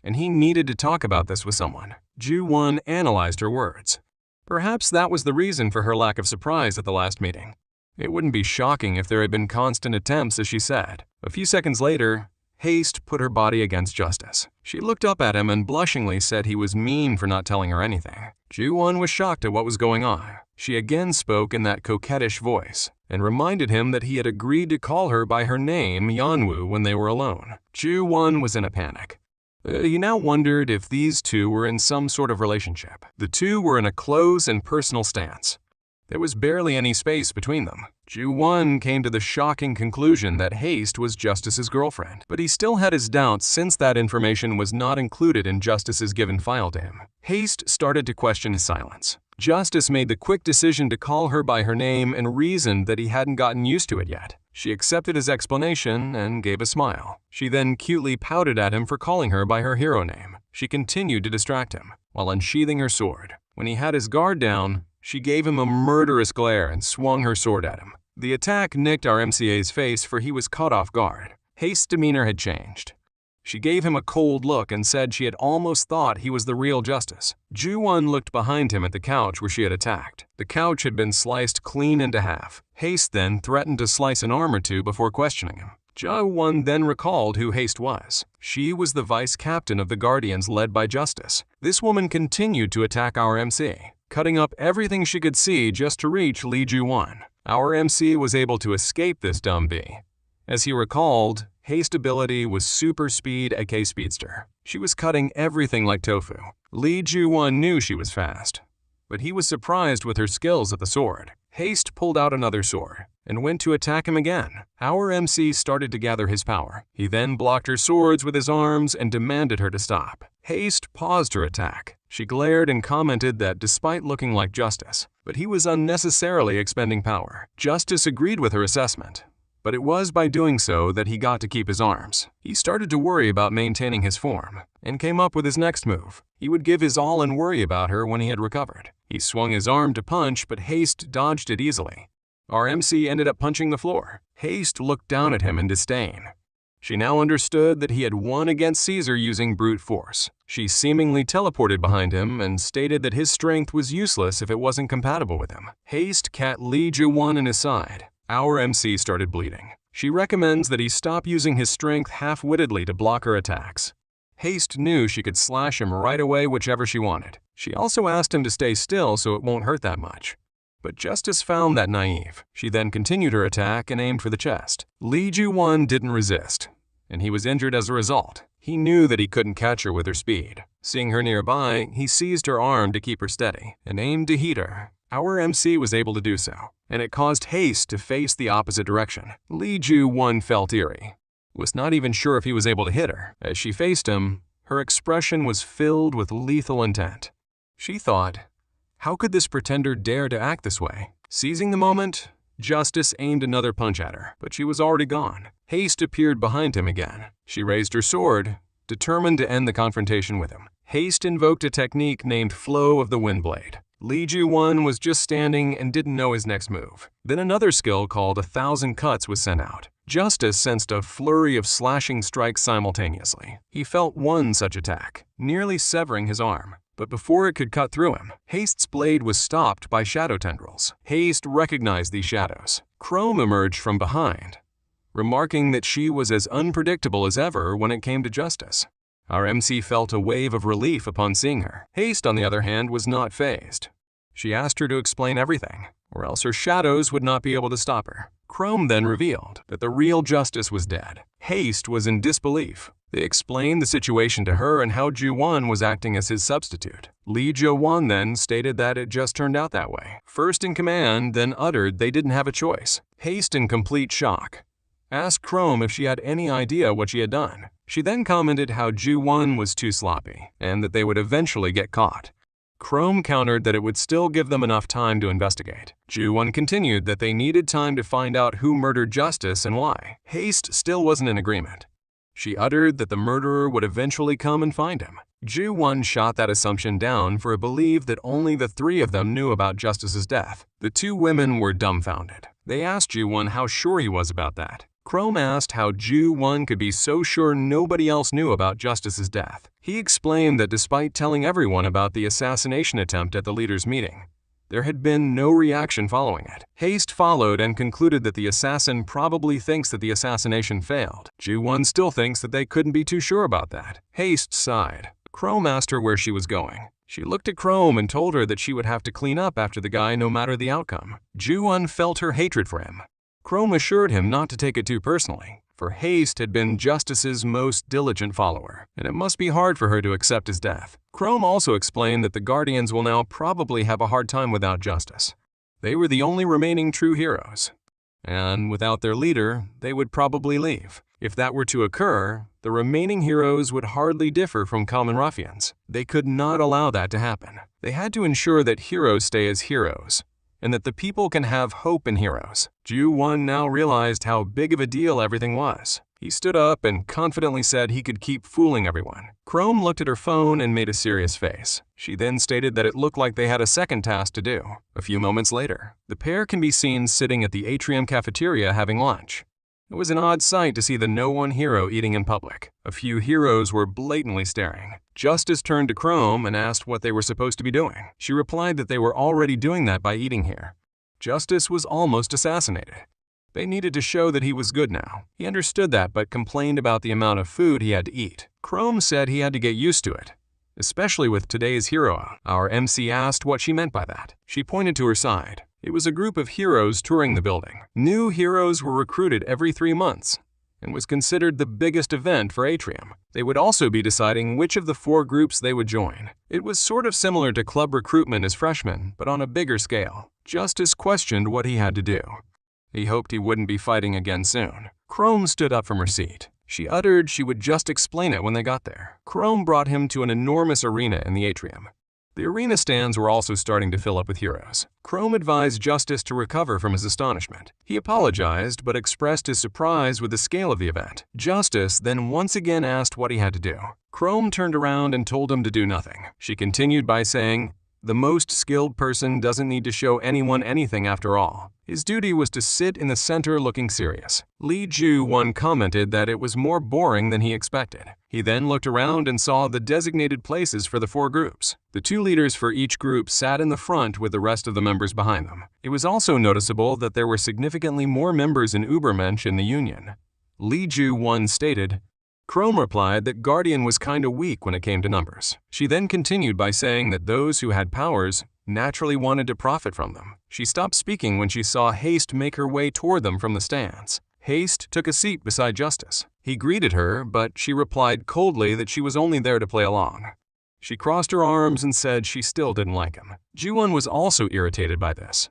and he needed to talk about this with someone. Jo-won analyzed her words. Perhaps that was the reason for her lack of surprise at the last meeting. It wouldn't be shocking if there had been constant attempts, as she said. A few seconds later, Haste put her body against Justice. She looked up at him and blushingly said he was mean for not telling her anything. Ju-won was shocked at what was going on. She again spoke in that coquettish voice and reminded him that he had agreed to call her by her name, Yeonwoo, when they were alone. Ju-won was in a panic. He now wondered if these two were in some sort of relationship. The two were in a close and personal stance. There was barely any space between them. Ju-won came to the shocking conclusion that Haste was Justice's girlfriend, but he still had his doubts since that information was not included in Justice's given file to him. Haste started to question his silence. Justice made the quick decision to call her by her name and reasoned that he hadn't gotten used to it yet. She accepted his explanation and gave a smile. She then cutely pouted at him for calling her by her hero name. She continued to distract him while unsheathing her sword. When he had his guard down, she gave him a murderous glare and swung her sword at him. The attack nicked our MCA's face, for he was caught off guard. Haste's demeanor had changed. She gave him a cold look and said she had almost thought he was the real Justice. Ju-won looked behind him at the couch where she had attacked. The couch had been sliced clean into half. Haste then threatened to slice an arm or two before questioning him. Ju-won then recalled who Haste was. She was the vice captain of the Guardians led by Justice. This woman continued to attack our MC, cutting up everything she could see just to reach Lee Ju-won. Our MC was able to escape this dumb bee. As he recalled, Haste's ability was Super Speed aka Speedster. She was cutting everything like tofu. Lee Ju-won knew she was fast, but he was surprised with her skills at the sword. Haste pulled out another sword and went to attack him again. Our MC started to gather his power. He then blocked her swords with his arms and demanded her to stop. Haste paused her attack. She glared and commented that despite looking like Justice, but he was unnecessarily expending power. Justice agreed with her assessment, but it was by doing so that he got to keep his arms. He started to worry about maintaining his form and came up with his next move. He would give his all and worry about her when he had recovered. He swung his arm to punch, but Haste dodged it easily. Our MC ended up punching the floor. Haste looked down at him in disdain. She now understood that he had won against Caesar using brute force. She seemingly teleported behind him and stated that his strength was useless if it wasn't compatible with him. Haste cat Lee Ju-won in his side. Our MC started bleeding. She recommends that he stop using his strength half-wittedly to block her attacks. Haste knew she could slash him right away whichever she wanted. She also asked him to stay still so it won't hurt that much. But Justice found that naive. She then continued her attack and aimed for the chest. Lee Ju-won didn't resist, and he was injured as a result. He knew that he couldn't catch her with her speed. Seeing her nearby, he seized her arm to keep her steady and aimed to hit her. Our MC was able to do so, and it caused Haste to face the opposite direction. Lee Ju-won felt eerie. Was not even sure if he was able to hit her. As she faced him, her expression was filled with lethal intent. She thought, how could this pretender dare to act this way? Seizing the moment, Justice aimed another punch at her, but she was already gone. Haste appeared behind him again. She raised her sword, determined to end the confrontation with him. Haste invoked a technique named Flow of the Windblade. Lee Ju-won was just standing and didn't know his next move. Then another skill called 1,000 Cuts was sent out. Justice sensed a flurry of slashing strikes simultaneously. He felt one such attack, nearly severing his arm. But before it could cut through him, Haste's blade was stopped by shadow tendrils. Haste recognized these shadows. Chrome emerged from behind, remarking that she was as unpredictable as ever when it came to Justice. Our MC felt a wave of relief upon seeing her. Haste, on the other hand, was not fazed. She asked her to explain everything, or else her shadows would not be able to stop her. Chrome then revealed that the real Justice was dead. Haste was in disbelief. They explained the situation to her and how Ju-won was acting as his substitute. Lee Ju-won then stated that it just turned out that way. First in command, then uttered they didn't have a choice. Haste, in complete shock, asked Chrome if she had any idea what she had done. She then commented how Ju-won was too sloppy and that they would eventually get caught. Chrome countered that it would still give them enough time to investigate. Ju-won continued that they needed time to find out who murdered Justice and why. Haste still wasn't in agreement. She uttered that the murderer would eventually come and find him. Ju-won shot that assumption down, for it believed that only the three of them knew about Justice's death. The two women were dumbfounded. They asked Ju-won how sure he was about that. Chrome asked how Ju-won could be so sure nobody else knew about Justice's death. He explained that despite telling everyone about the assassination attempt at the leaders' meeting, There had been no reaction following it. Haste followed and concluded that the assassin probably thinks that the assassination failed. Ju-won still thinks that they couldn't be too sure about that. Haste sighed. Chrome asked her where she was going. She looked at Chrome and told her that she would have to clean up after the guy no matter the outcome. Ju-won felt her hatred for him. Chrome assured him not to take it too personally, for Haste had been Justice's most diligent follower, and it must be hard for her to accept his death. Chrome also explained that the Guardians will now probably have a hard time without Justice. They were the only remaining true heroes, and without their leader, they would probably leave. If that were to occur, the remaining heroes would hardly differ from common ruffians. They could not allow that to happen. They had to ensure that heroes stay as heroes, and that the people can have hope in heroes. Ju-won now realized how big of a deal everything was. He stood up and confidently said he could keep fooling everyone. Chrome looked at her phone and made a serious face. She then stated that it looked like they had a second task to do. A few moments later, the pair can be seen sitting at the atrium cafeteria having lunch. It was an odd sight to see the no-one hero eating in public. A few heroes were blatantly staring. Justice turned to Chrome and asked what they were supposed to be doing. She replied that they were already doing that by eating here. Justice was almost assassinated. They needed to show that he was good now. He understood that but complained about the amount of food he had to eat. Chrome said he had to get used to it, especially with today's hero. Our MC asked what she meant by that. She pointed to her side. It was a group of heroes touring the building. New heroes were recruited every 3 months and was considered the biggest event for Atrium. They would also be deciding which of the 4 groups they would join. It was sort of similar to club recruitment as freshmen, but on a bigger scale. Justice questioned what he had to do. He hoped he wouldn't be fighting again soon. Chrome stood up from her seat. She uttered she would just explain it when they got there. Chrome brought him to an enormous arena in the atrium. The arena stands were also starting to fill up with heroes. Chrome advised Justice to recover from his astonishment. He apologized but expressed his surprise with the scale of the event. Justice then once again asked what he had to do. Chrome turned around and told him to do nothing. She continued by saying, "The most skilled person doesn't need to show anyone anything after all." His duty was to sit in the center looking serious. Lee Ju-won commented that it was more boring than he expected. He then looked around and saw the designated places for the 4 groups. The 2 leaders for each group sat in the front with the rest of the members behind them. It was also noticeable that there were significantly more members in Übermensch in the Union. Lee Ju-won stated, Chrome replied that Guardian was kinda weak when it came to numbers. She then continued by saying that those who had powers naturally wanted to profit from them. She stopped speaking when she saw Haste make her way toward them from the stands. Haste took a seat beside Justice. He greeted her, but she replied coldly that she was only there to play along. She crossed her arms and said she still didn't like him. Ju-won was also irritated by this.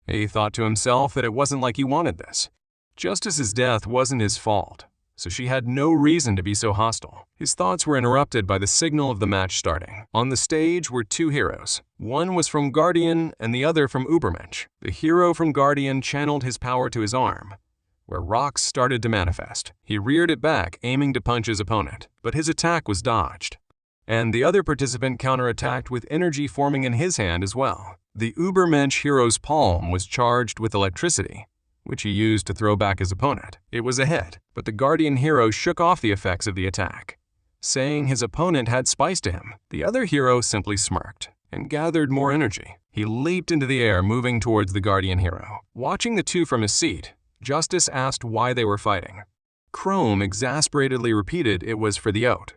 He thought to himself that it wasn't like he wanted this. Justice's death wasn't his fault, so she had no reason to be so hostile. His thoughts were interrupted by the signal of the match starting. On the stage were 2 heroes. One was from Guardian and the other from Übermensch. The hero from Guardian channeled his power to his arm, where rocks started to manifest. He reared it back, aiming to punch his opponent, but his attack was dodged. And the other participant counterattacked with energy forming in his hand as well. The Übermensch hero's palm was charged with electricity, which he used to throw back his opponent. It was a hit, but the Guardian hero shook off the effects of the attack, saying his opponent had spice to him. The other hero simply smirked and gathered more energy. He leaped into the air, moving towards the Guardian hero. Watching the 2 from his seat, Justice asked why they were fighting. Chrome exasperatedly repeated it was for the oat.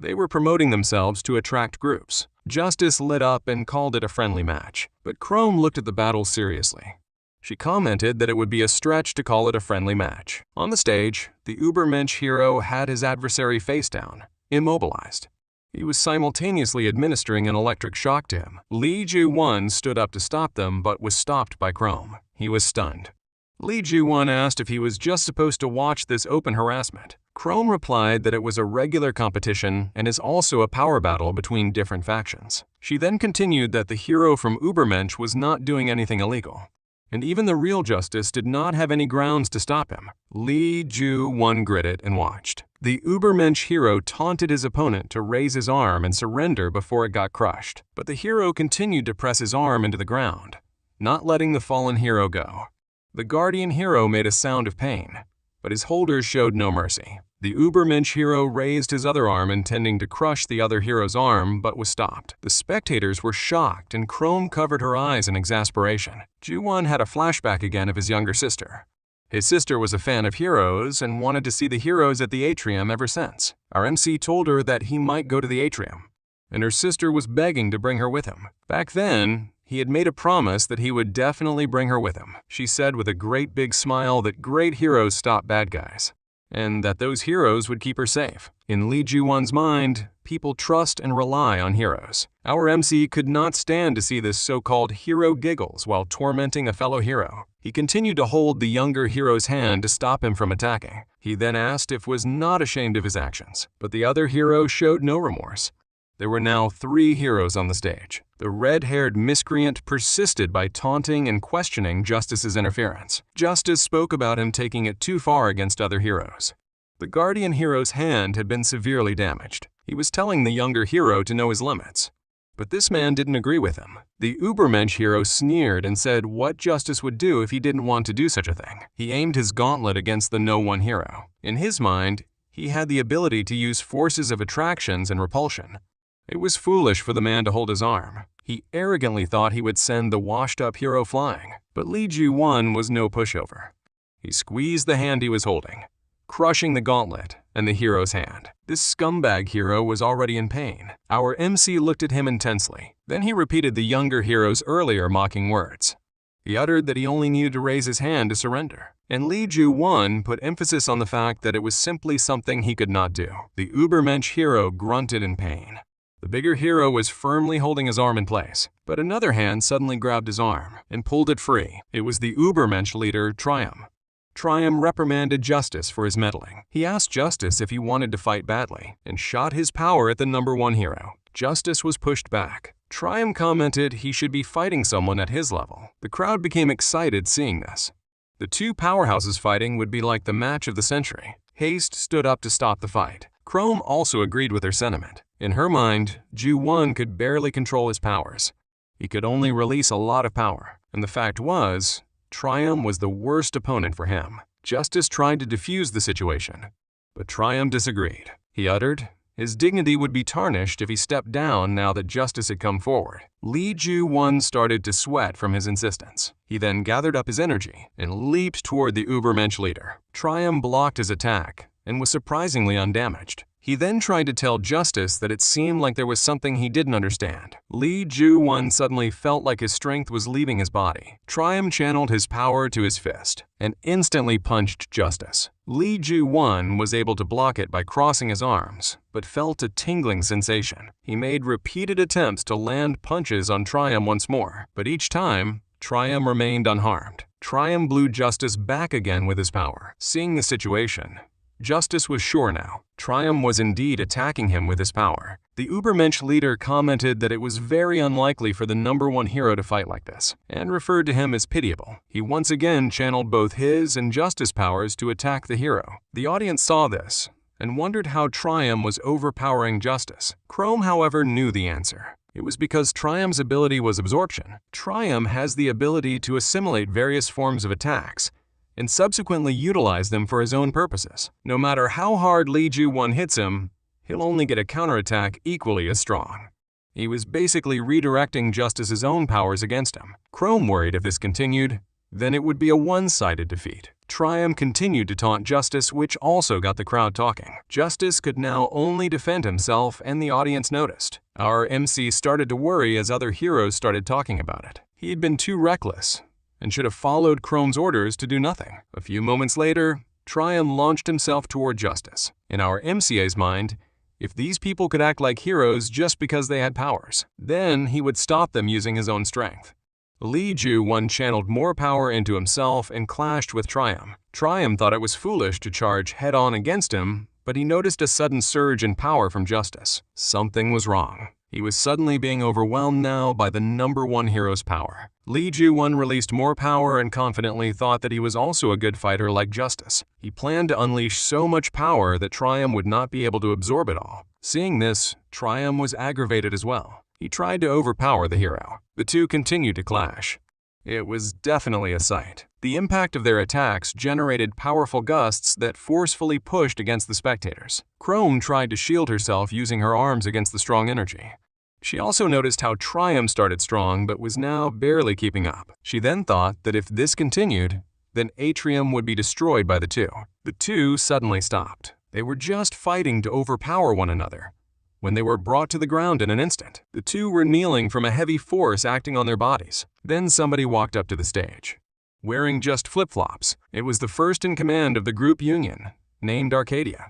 They were promoting themselves to attract groups. Justice lit up and called it a friendly match, but Chrome looked at the battle seriously. She commented that it would be a stretch to call it a friendly match. On the stage, the Übermensch hero had his adversary face down, immobilized. He was simultaneously administering an electric shock to him. Lee Ju-won stood up to stop them but was stopped by Chrome. He was stunned. Lee Ju-won asked if he was just supposed to watch this open harassment. Chrome replied that it was a regular competition and is also a power battle between different factions. She then continued that the hero from Übermensch was not doing anything illegal, and even the real Justice did not have any grounds to stop him. Lee Ju-won gritted and watched. The Übermensch hero taunted his opponent to raise his arm and surrender before it got crushed, but the hero continued to press his arm into the ground, not letting the fallen hero go. The Guardian hero made a sound of pain, but his holders showed no mercy. The Ubermensch hero raised his other arm intending to crush the other hero's arm, but was stopped. The spectators were shocked and Chrome covered her eyes in exasperation. Ju-won had a flashback again of his younger sister. His sister was a fan of heroes and wanted to see the heroes at the atrium ever since. Our MC told her that he might go to the atrium, and her sister was begging to bring her with him. Back then, he had made a promise that he would definitely bring her with him. She said with a great big smile that great heroes stop bad guys, and that those heroes would keep her safe. In Lee Ju-won's mind, people trust and rely on heroes. Our MC could not stand to see this so-called hero giggles while tormenting a fellow hero. He continued to hold the younger hero's hand to stop him from attacking. He then asked if was not ashamed of his actions, but the other hero showed no remorse. There were now 3 heroes on the stage. The red-haired miscreant persisted by taunting and questioning Justice's interference. Justice spoke about him taking it too far against other heroes. The guardian hero's hand had been severely damaged. He was telling the younger hero to know his limits. But this man didn't agree with him. The Ubermensch hero sneered and said what Justice would do if he didn't want to do such a thing. He aimed his gauntlet against the no-one hero. In his mind, he had the ability to use forces of attractions and repulsion. It was foolish for the man to hold his arm. He arrogantly thought he would send the washed-up hero flying. But Lee Ju-won was no pushover. He squeezed the hand he was holding, crushing the gauntlet and the hero's hand. This scumbag hero was already in pain. Our MC looked at him intensely. Then he repeated the younger hero's earlier mocking words. He uttered that he only needed to raise his hand to surrender. And Lee Ju-won put emphasis on the fact that it was simply something he could not do. The Ubermensch hero grunted in pain. The bigger hero was firmly holding his arm in place, but another hand suddenly grabbed his arm and pulled it free. It was the Ubermensch leader, Trium. Trium reprimanded Justice for his meddling. He asked Justice if he wanted to fight badly and shot his power at the #1 hero. Justice was pushed back. Trium commented he should be fighting someone at his level. The crowd became excited seeing this. The 2 powerhouses fighting would be like the match of the century. Haste stood up to stop the fight. Chrome also agreed with her sentiment. In her mind, Ju-won could barely control his powers. He could only release a lot of power. And the fact was, Trium was the worst opponent for him. Justice tried to defuse the situation, but Trium disagreed. He uttered his dignity would be tarnished if he stepped down now that Justice had come forward. Lee Ju-won started to sweat from his insistence. He then gathered up his energy and leaped toward the Ubermensch leader. Trium blocked his attack and was surprisingly undamaged. He then tried to tell Justice that it seemed like there was something he didn't understand. Lee Ju-won suddenly felt like his strength was leaving his body. Trium channeled his power to his fist and instantly punched Justice. Lee Ju-won was able to block it by crossing his arms, but felt a tingling sensation. He made repeated attempts to land punches on Trium once more, but each time, Trium remained unharmed. Trium blew Justice back again with his power. Seeing the situation, Justice was sure now. Trium was indeed attacking him with his power. The Ubermensch leader commented that it was very unlikely for the #1 hero to fight like this, and referred to him as pitiable. He once again channeled both his and Justice powers to attack the hero. The audience saw this and wondered how Trium was overpowering Justice. Chrome, however, knew the answer. It was because Trium's ability was absorption. Trium has the ability to assimilate various forms of attacks and subsequently utilize them for his own purposes. No matter how hard Lee Ju-won hits him, he'll only get a counterattack equally as strong. He was basically redirecting Justice's own powers against him. Chrome worried if this continued, then it would be a one-sided defeat. Trium continued to taunt Justice, which also got the crowd talking. Justice could now only defend himself, and the audience noticed. Our MC started to worry as other heroes started talking about it. He had been too reckless and should have followed Chrome's orders to do nothing. A few moments later, Trium launched himself toward Justice. In our MCA's mind, if these people could act like heroes just because they had powers, then he would stop them using his own strength. Lee Ju-won channeled more power into himself and clashed with Trium. Trium thought it was foolish to charge head-on against him, but he noticed a sudden surge in power from Justice. Something was wrong. He was suddenly being overwhelmed now by the #1 hero's power. Lee Ju-won released more power and confidently thought that he was also a good fighter like Justice. He planned to unleash so much power that Trium would not be able to absorb it all. Seeing this, Trium was aggravated as well. He tried to overpower the hero. The two continued to clash. It was definitely a sight. The impact of their attacks generated powerful gusts that forcefully pushed against the spectators. Chrome tried to shield herself using her arms against the strong energy. She also noticed how Triumph started strong but was now barely keeping up. She then thought that if this continued, then Atrium would be destroyed by the two. The two suddenly stopped. They were just fighting to overpower one another when they were brought to the ground in an instant. The two were kneeling from a heavy force acting on their bodies. Then somebody walked up to the stage. Wearing just flip-flops, it was the first in command of the group Union, named Arcadia.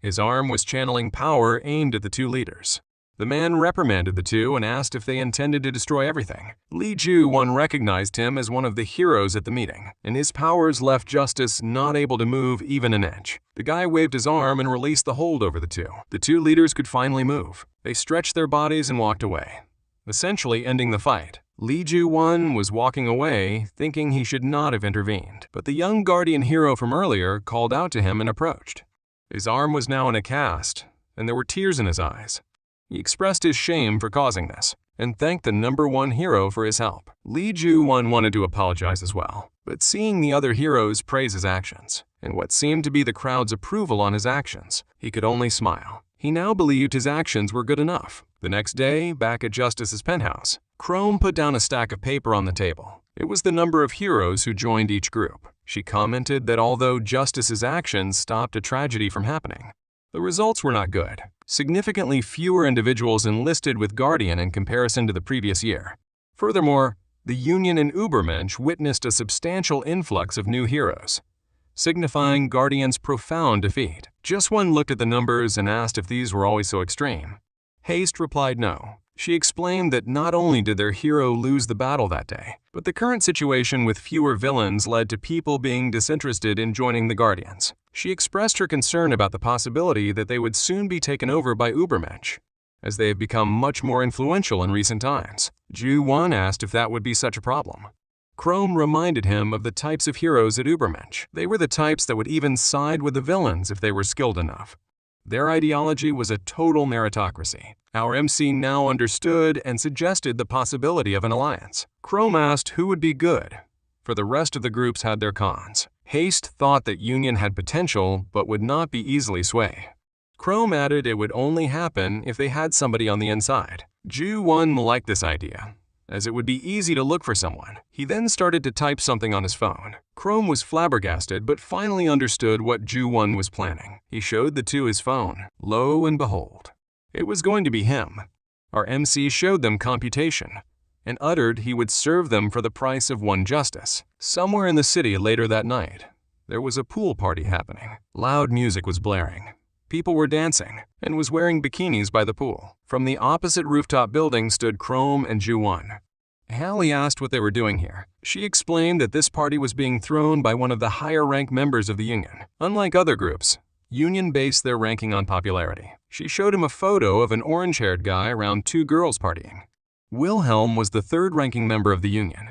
His arm was channeling power aimed at the two leaders. The man reprimanded the two and asked if they intended to destroy everything. Li Ju-won recognized him as one of the heroes at the meeting, and his powers left Justice not able to move even an inch. The guy waved his arm and released the hold over the two. The two leaders could finally move. They stretched their bodies and walked away, essentially ending the fight. Li Ju-won was walking away, thinking he should not have intervened, but the young guardian hero from earlier called out to him and approached. His arm was now in a cast, and there were tears in his eyes. He expressed his shame for causing this, and thanked the #1 hero for his help. Li Ju-won wanted to apologize as well, but seeing the other heroes praise his actions, and what seemed to be the crowd's approval on his actions, he could only smile. He now believed his actions were good enough. The next day, back at Justice's penthouse, Chrome put down a stack of paper on the table. It was the number of heroes who joined each group. She commented that although Justice's actions stopped a tragedy from happening, the results were not good. Significantly fewer individuals enlisted with Guardian in comparison to the previous year. Furthermore, the Union and Übermensch witnessed a substantial influx of new heroes, signifying Guardian's profound defeat. Just one looked at the numbers and asked if these were always so extreme. Haste replied no. She explained that not only did their hero lose the battle that day, but the current situation with fewer villains led to people being disinterested in joining the Guardians. She expressed her concern about the possibility that they would soon be taken over by Übermensch, as they have become much more influential in recent times. Ju-won asked if that would be such a problem. Chrome reminded him of the types of heroes at Übermensch. They were the types that would even side with the villains if they were skilled enough. Their ideology was a total meritocracy. Our MC now understood and suggested the possibility of an alliance. Chrome asked who would be good, for the rest of the groups had their cons. Haste thought that Union had potential but would not be easily swayed. Chrome added it would only happen if they had somebody on the inside. Ju-won liked this idea, as it would be easy to look for someone. He then started to type something on his phone. Chrome was flabbergasted but finally understood what Ju-won was planning. He showed the two his phone. Lo and behold, it was going to be him. Our MC showed them computation and uttered he would serve them for the price of one justice. Somewhere in the city later that night, there was a pool party happening. Loud music was blaring. People were dancing and was wearing bikinis by the pool. From the opposite rooftop building stood Chrome and Ju-won. Hallie asked what they were doing here. She explained that this party was being thrown by one of the higher-ranked members of the Union. Unlike other groups, Union based their ranking on popularity. She showed him a photo of an orange-haired guy around two girls partying. Wilhelm was the third-ranking member of the Union,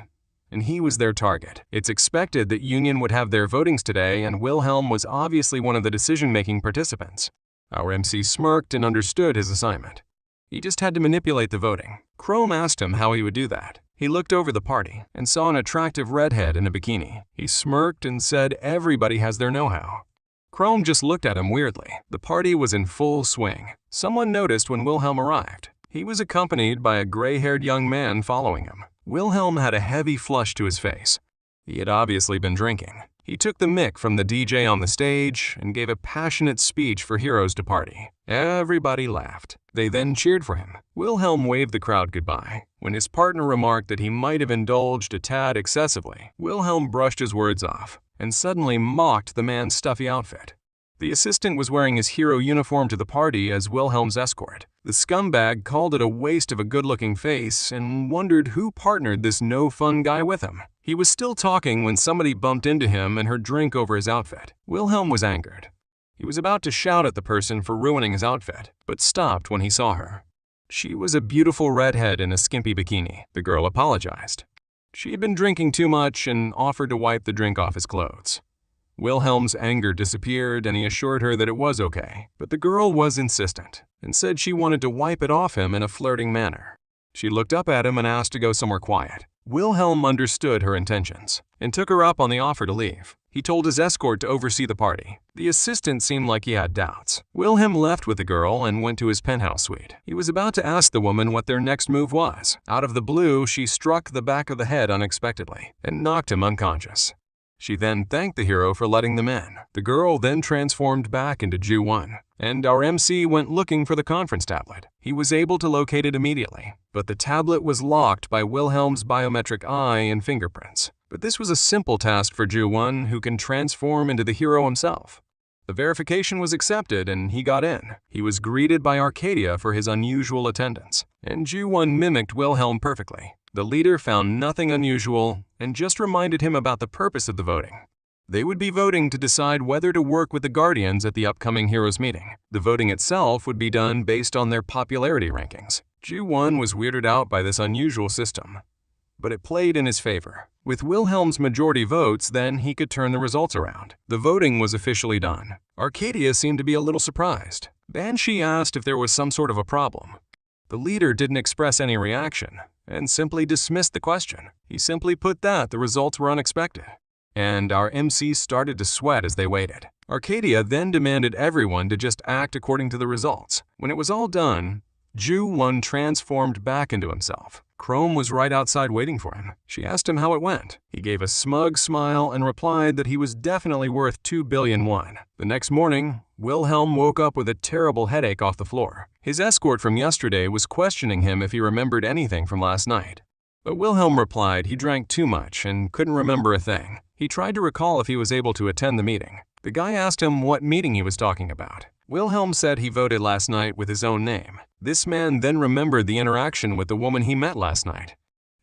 and he was their target. It's expected that Union would have their votings today, and Wilhelm was obviously one of the decision-making participants. Our MC smirked and understood his assignment. He just had to manipulate the voting. Chrome asked him how he would do that. He looked over the party and saw an attractive redhead in a bikini. He smirked and said everybody has their know-how. Chrome just looked at him weirdly. The party was in full swing. Someone noticed when Wilhelm arrived. He was accompanied by a gray-haired young man following him. Wilhelm had a heavy flush to his face. He had obviously been drinking. He took the mic from the DJ on the stage and gave a passionate speech for heroes to party. Everybody laughed. They then cheered for him. Wilhelm waved the crowd goodbye. When his partner remarked that he might have indulged a tad excessively, Wilhelm brushed his words off and suddenly mocked the man's stuffy outfit. The assistant was wearing his hero uniform to the party as Wilhelm's escort. The scumbag called it a waste of a good-looking face and wondered who partnered this no-fun guy with him. He was still talking when somebody bumped into him and her drink over his outfit. Wilhelm was angered. He was about to shout at the person for ruining his outfit, but stopped when he saw her. She was a beautiful redhead in a skimpy bikini. The girl apologized. She had been drinking too much and offered to wipe the drink off his clothes. Wilhelm's anger disappeared and he assured her that it was okay, but the girl was insistent and said she wanted to wipe it off him in a flirting manner. She looked up at him and asked to go somewhere quiet. Wilhelm understood her intentions and took her up on the offer to leave. He told his escort to oversee the party. The assistant seemed like he had doubts. Wilhelm left with the girl and went to his penthouse suite. He was about to ask the woman what their next move was. Out of the blue, she struck the back of the head unexpectedly and knocked him unconscious. She then thanked the hero for letting them in. The girl then transformed back into Ju-1, and our MC went looking for the conference tablet. He was able to locate it immediately, but the tablet was locked by Wilhelm's biometric eye and fingerprints. But this was a simple task for Ju-1, who can transform into the hero himself. The verification was accepted and he got in. He was greeted by Arcadia for his unusual attendance, and Ju-1 mimicked Wilhelm perfectly. The leader found nothing unusual and just reminded him about the purpose of the voting. They would be voting to decide whether to work with the Guardians at the upcoming Heroes meeting. The voting itself would be done based on their popularity rankings. Ju-1 was weirded out by this unusual system, but it played in his favor. With Wilhelm's majority votes, then he could turn the results around. The voting was officially done. Arcadia seemed to be a little surprised. Banshee asked if there was some sort of a problem. The leader didn't express any reaction and simply dismissed the question. He simply put that the results were unexpected. And our MC started to sweat as they waited. Arcadia then demanded everyone to just act according to the results. When it was all done, Ju-1 transformed back into himself. Chrome was right outside waiting for him. She asked him how it went. He gave a smug smile and replied that he was definitely worth 2 billion won. The next morning, Wilhelm woke up with a terrible headache off the floor. His escort from yesterday was questioning him if he remembered anything from last night. But Wilhelm replied he drank too much and couldn't remember a thing. He tried to recall if he was able to attend the meeting. The guy asked him what meeting he was talking about. Wilhelm said he voted last night with his own name. This man then remembered the interaction with the woman he met last night.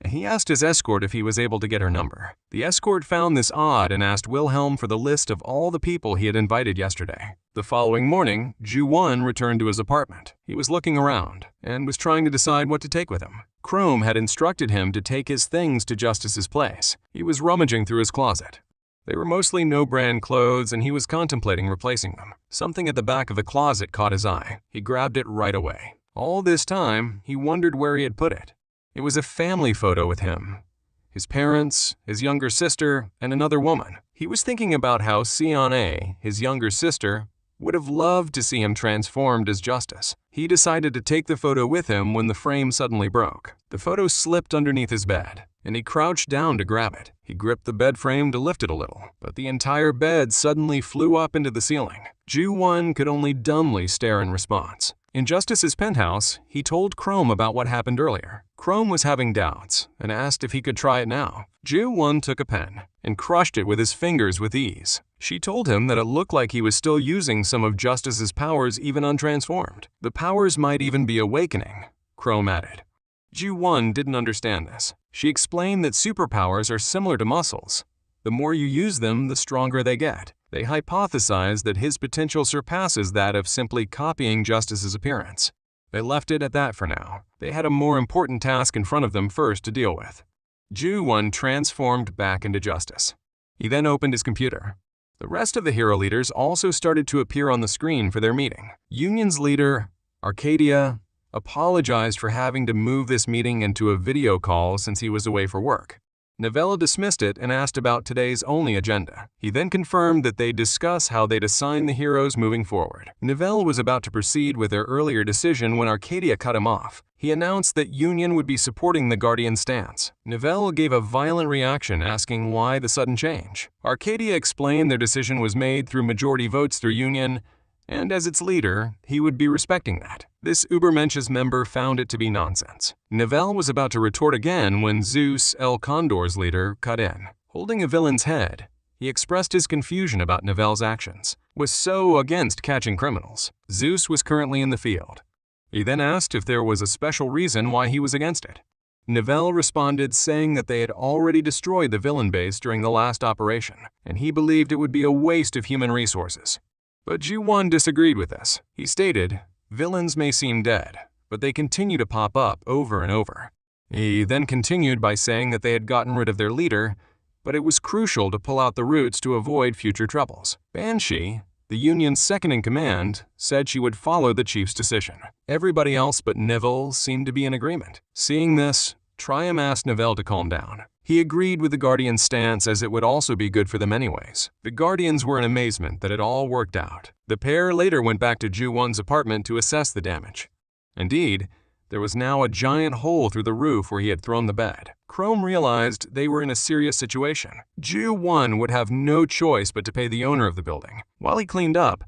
He asked his escort if he was able to get her number. The escort found this odd and asked Wilhelm for the list of all the people he had invited yesterday. The following morning, Ju-1 returned to his apartment. He was looking around and was trying to decide what to take with him. Chrome had instructed him to take his things to Justice's place. He was rummaging through his closet. They were mostly no-brand clothes and he was contemplating replacing them. Something at the back of the closet caught his eye. He grabbed it right away. All this time, he wondered where he had put it. It was a family photo with him, his parents, his younger sister, and another woman. He was thinking about how Sian-A, his younger sister, would have loved to see him transformed as Justice. He decided to take the photo with him when the frame suddenly broke. The photo slipped underneath his bed, and he crouched down to grab it. He gripped the bed frame to lift it a little, but the entire bed suddenly flew up into the ceiling. Ju-1 could only dumbly stare in response. In Justice's penthouse, he told Chrome about what happened earlier. Chrome was having doubts and asked if he could try it now. Ju-1 took a pen and crushed it with his fingers with ease. She told him that it looked like he was still using some of Justice's powers even untransformed. The powers might even be awakening, Chrome added. Ju-1 didn't understand this. She explained that superpowers are similar to muscles. The more you use them, the stronger they get. They hypothesized that his potential surpasses that of simply copying Justice's appearance. They left it at that for now. They had a more important task in front of them first to deal with. Ju-1 transformed back into Justice. He then opened his computer. The rest of the hero leaders also started to appear on the screen for their meeting. Union's leader, Arcadia, apologized for having to move this meeting into a video call since he was away for work. Novella dismissed it and asked about today's only agenda. He then confirmed that they'd discuss how they'd assign the heroes moving forward. Novella was about to proceed with their earlier decision when Arcadia cut him off. He announced that Union would be supporting the Guardian stance. Novella gave a violent reaction asking why the sudden change. Arcadia explained their decision was made through majority votes through Union, and as its leader, he would be respecting that. This Ubermensch's member found it to be nonsense. Novell was about to retort again when Zeus, El Condor's leader, cut in. Holding a villain's head, he expressed his confusion about Novell's actions, was so against catching criminals. Zeus was currently in the field. He then asked if there was a special reason why he was against it. Novell responded saying that they had already destroyed the villain base during the last operation, and he believed it would be a waste of human resources. But Ju-1 disagreed with this. He stated, "Villains may seem dead, but they continue to pop up over and over." He then continued by saying that they had gotten rid of their leader, but it was crucial to pull out the roots to avoid future troubles. Banshee, the Union's second-in-command, said she would follow the chief's decision. Everybody else but Neville seemed to be in agreement. Seeing this, Trium asked Novell to calm down. He agreed with the Guardians' stance as it would also be good for them anyways. The Guardians were in amazement that it all worked out. The pair later went back to Ju-won's apartment to assess the damage. Indeed, there was now a giant hole through the roof where he had thrown the bed. Chrome realized they were in a serious situation. Ju-won would have no choice but to pay the owner of the building. While he cleaned up,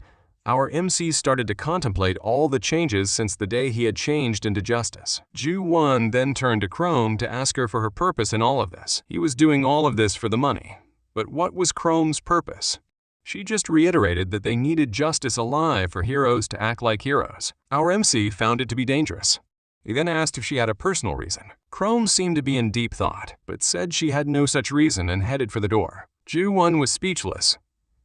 our MC started to contemplate all the changes since the day he had changed into Justice. Ju-won then turned to Chrome to ask her for her purpose in all of this. He was doing all of this for the money. But what was Chrome's purpose? She just reiterated that they needed justice alive for heroes to act like heroes. Our MC found it to be dangerous. He then asked if she had a personal reason. Chrome seemed to be in deep thought, but said she had no such reason and headed for the door. Ju-won was speechless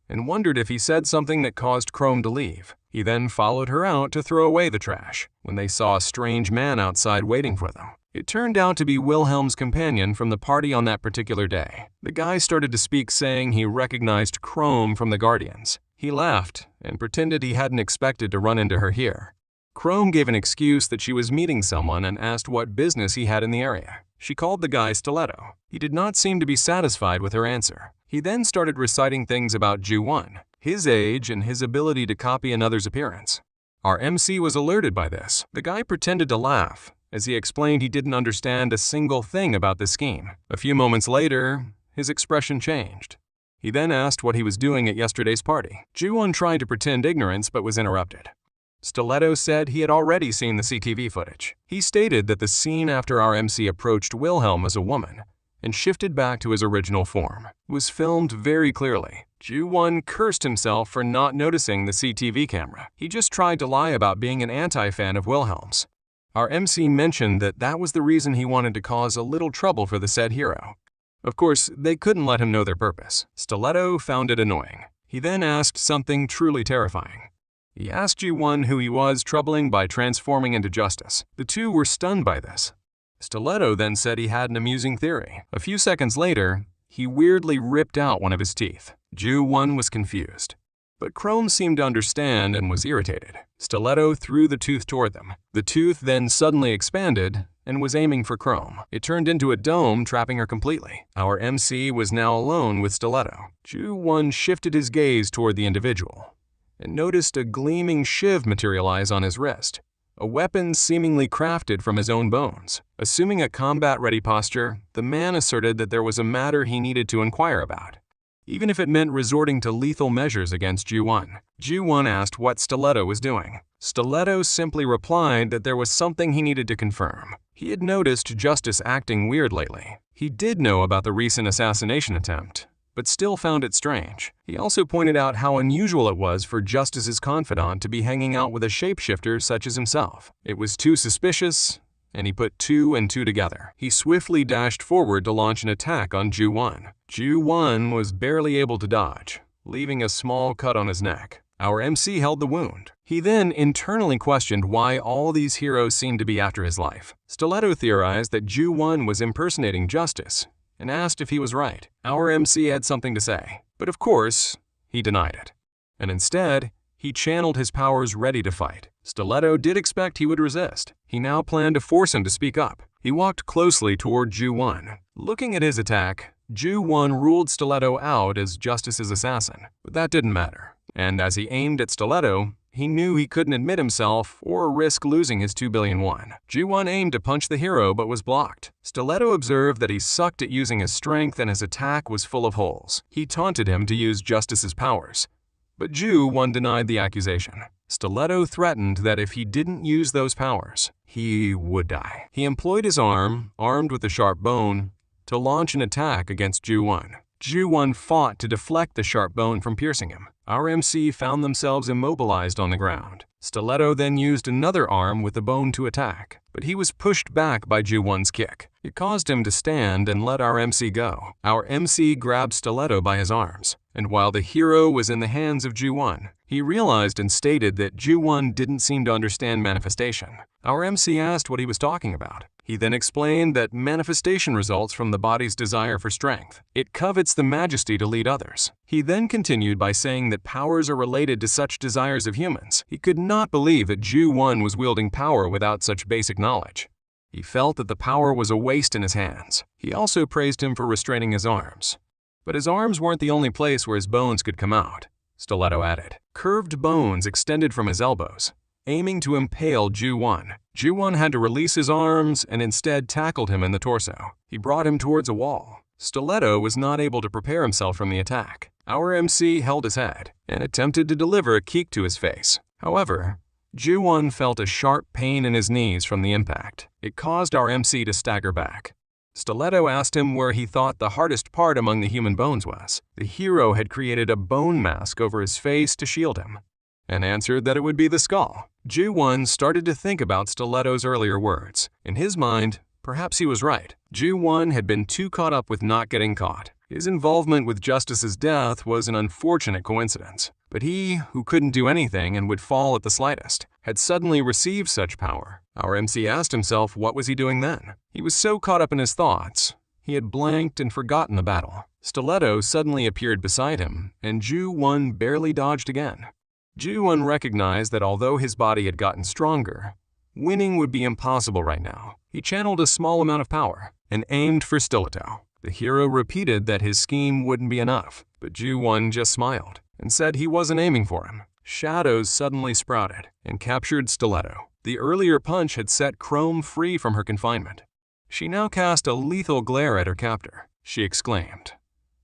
and wondered if he said something that caused Chrome to leave. He then followed her out to throw away the trash when they saw a strange man outside waiting for them. It turned out to be Wilhelm's companion from the party on that particular day. The guy started to speak, saying he recognized Chrome from the Guardians. He laughed and pretended he hadn't expected to run into her here. Chrome gave an excuse that she was meeting someone and asked what business he had in the area. She called the guy Stiletto. He did not seem to be satisfied with her answer. He then started reciting things about Ju-won, his age, and his ability to copy another's appearance. Our MC was alerted by this. The guy pretended to laugh as he explained he didn't understand a single thing about the scheme. A few moments later, his expression changed. He then asked what he was doing at yesterday's party. Ju-won tried to pretend ignorance but was interrupted. Stiletto said he had already seen the CTV footage. He stated that the scene after our MC approached Wilhelm as a woman and shifted back to his original form was filmed very clearly. Ju-won cursed himself for not noticing the CTV camera. He just tried to lie about being an anti-fan of Wilhelm's. Our MC mentioned that that was the reason he wanted to cause a little trouble for the said hero. Of course, they couldn't let him know their purpose. Stiletto found it annoying. He then asked something truly terrifying. He asked Ju-won who he was troubling by transforming into Justice. The two were stunned by this. Stiletto then said he had an amusing theory. A few seconds later, he weirdly ripped out one of his teeth. Ju-won was confused, but Chrome seemed to understand and was irritated. Stiletto threw the tooth toward them. The tooth then suddenly expanded and was aiming for Chrome. It turned into a dome, trapping her completely. Our MC was now alone with Stiletto. Ju-won shifted his gaze toward the individual and noticed a gleaming shiv materialize on his wrist, a weapon seemingly crafted from his own bones. Assuming a combat-ready posture, the man asserted that there was a matter he needed to inquire about, even if it meant resorting to lethal measures against Ju-won. Ju-won asked what Stiletto was doing. Stiletto simply replied that there was something he needed to confirm. He had noticed Justice acting weird lately. He did know about the recent assassination attempt, but still found it strange. He also pointed out how unusual it was for Justice's confidant to be hanging out with a shapeshifter such as himself. It was too suspicious, and he put two and two together. He swiftly dashed forward to launch an attack on Ju-won. Ju-won was barely able to dodge, leaving a small cut on his neck. Our MC held the wound. He then internally questioned why all these heroes seemed to be after his life. Stiletto theorized that Ju-won was impersonating Justice and asked if he was right. Our MC had something to say, but of course, he denied it. And instead, he channeled his powers ready to fight. Stiletto did expect he would resist. He now planned to force him to speak up. He walked closely toward Ju-won. Looking at his attack, Ju-won ruled Stiletto out as Justice's assassin, but that didn't matter. And as he aimed at Stiletto, he knew he couldn't admit himself or risk losing his 2 billion won. Ju-won aimed to punch the hero but was blocked. Stiletto observed that he sucked at using his strength and his attack was full of holes. He taunted him to use Justice's powers, but Ju-won denied the accusation. Stiletto threatened that if he didn't use those powers, he would die. He employed his arm, armed with a sharp bone, to launch an attack against Ju-won. Ju-won fought to deflect the sharp bone from piercing him. Our MC found themselves immobilized on the ground. Stiletto then used another arm with the bone to attack, but he was pushed back by Ju-won's kick. It caused him to stand and let our MC go. Our MC grabbed Stiletto by his arms, and while the hero was in the hands of Ju-won, he realized and stated that Ju-won didn't seem to understand manifestation. Our MC asked what he was talking about. He then explained that manifestation results from the body's desire for strength. It covets the majesty to lead others. He then continued by saying that powers are related to such desires of humans. He could not believe that Ju-won was wielding power without such basic knowledge. He felt that the power was a waste in his hands. He also praised him for restraining his arms. But his arms weren't the only place where his bones could come out, Stiletto added. Curved bones extended from his elbows, aiming to impale Ju-won. Ju-won had to release his arms and instead tackled him in the torso. He brought him towards a wall. Stiletto was not able to prepare himself from the attack. Our MC held his head and attempted to deliver a kick to his face. However, Ju-won felt a sharp pain in his knees from the impact. It caused our MC to stagger back. Stiletto asked him where he thought the hardest part among the human bones was. The hero had created a bone mask over his face to shield him, and answered that it would be the skull. Ju-won started to think about Stiletto's earlier words. In his mind, perhaps he was right. Ju-won had been too caught up with not getting caught. His involvement with Justice's death was an unfortunate coincidence. But he, who couldn't do anything and would fall at the slightest, had suddenly received such power. Our MC asked himself what was he doing then. He was so caught up in his thoughts, he had blanked and forgotten the battle. Stiletto suddenly appeared beside him, and Ju-won barely dodged again. Ju-won recognized that although his body had gotten stronger, winning would be impossible right now. He channeled a small amount of power and aimed for Stiletto. The hero repeated that his scheme wouldn't be enough, but Ju-won just smiled and said he wasn't aiming for him. Shadows suddenly sprouted and captured Stiletto. The earlier punch had set Chrome free from her confinement. She now cast a lethal glare at her captor. She exclaimed,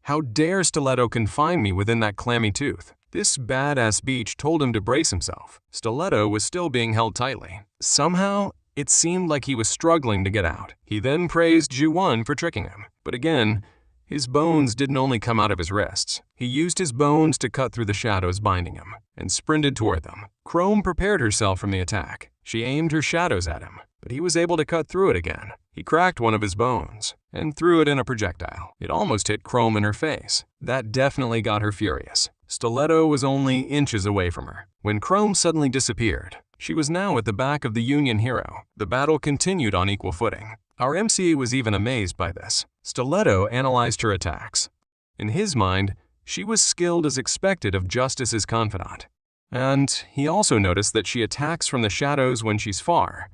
"How dare Stiletto confine me within that clammy tooth?" This badass beach told him to brace himself. Stiletto was still being held tightly. Somehow, it seemed like he was struggling to get out. He then praised Ju-won for tricking him. But again, his bones didn't only come out of his wrists. He used his bones to cut through the shadows binding him and sprinted toward them. Chrome prepared herself from the attack. She aimed her shadows at him, but he was able to cut through it again. He cracked one of his bones and threw it in a projectile. It almost hit Chrome in her face. That definitely got her furious. Stiletto was only inches away from her when Chrome suddenly disappeared. She was now at the back of the Union hero. The battle continued on equal footing. Our MC was even amazed by this. Stiletto analyzed her attacks. In his mind, she was skilled as expected of Justice's confidant. And he also noticed that she attacks from the shadows when she's far,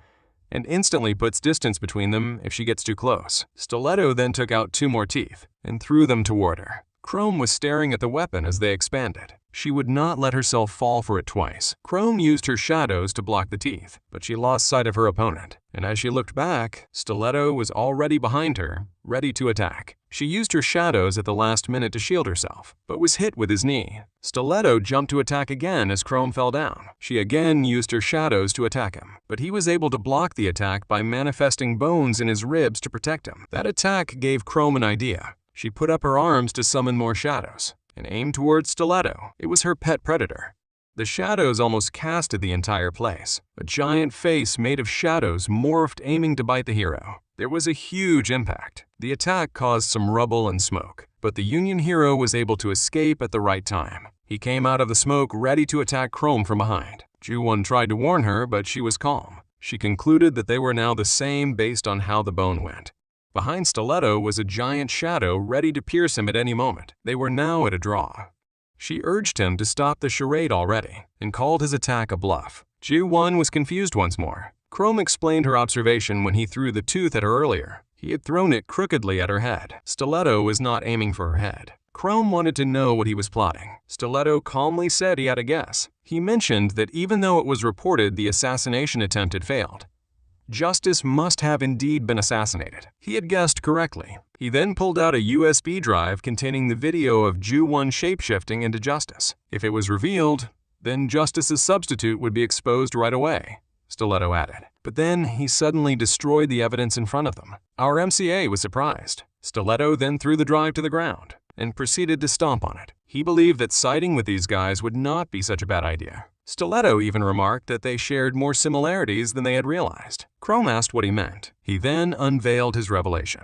and instantly puts distance between them if she gets too close. Stiletto then took out 2 more teeth and threw them toward her. Chrome was staring at the weapon as they expanded. She would not let herself fall for it twice. Chrome used her shadows to block the teeth, but she lost sight of her opponent. And as she looked back, Stiletto was already behind her, ready to attack. She used her shadows at the last minute to shield herself, but was hit with his knee. Stiletto jumped to attack again as Chrome fell down. She again used her shadows to attack him, but he was able to block the attack by manifesting bones in his ribs to protect him. That attack gave Chrome an idea. She put up her arms to summon more shadows and aimed towards Stiletto. It was her pet predator. The shadows almost casted the entire place. A giant face made of shadows morphed, aiming to bite the hero. There was a huge impact. The attack caused some rubble and smoke, but the Union hero was able to escape at the right time. He came out of the smoke ready to attack Chrome from behind. Ju-won tried to warn her, but she was calm. She concluded that they were now the same based on how the bone went. Behind Stiletto was a giant shadow ready to pierce him at any moment. They were now at a draw. She urged him to stop the charade already and called his attack a bluff. Ju-won was confused once more. Chrome explained her observation when he threw the tooth at her earlier. He had thrown it crookedly at her head. Stiletto was not aiming for her head. Chrome wanted to know what he was plotting. Stiletto calmly said he had a guess. He mentioned that even though it was reported the assassination attempt had failed, Justice must have indeed been assassinated. He had guessed correctly. He then pulled out a USB drive containing the video of Ju-won shapeshifting into Justice. If it was revealed, then Justice's substitute would be exposed right away, Stiletto added. But then he suddenly destroyed the evidence in front of them. Our MCA was surprised. Stiletto then threw the drive to the ground and proceeded to stomp on it. He believed that siding with these guys would not be such a bad idea. Stiletto even remarked that they shared more similarities than they had realized. Chrome asked what he meant. He then unveiled his revelation.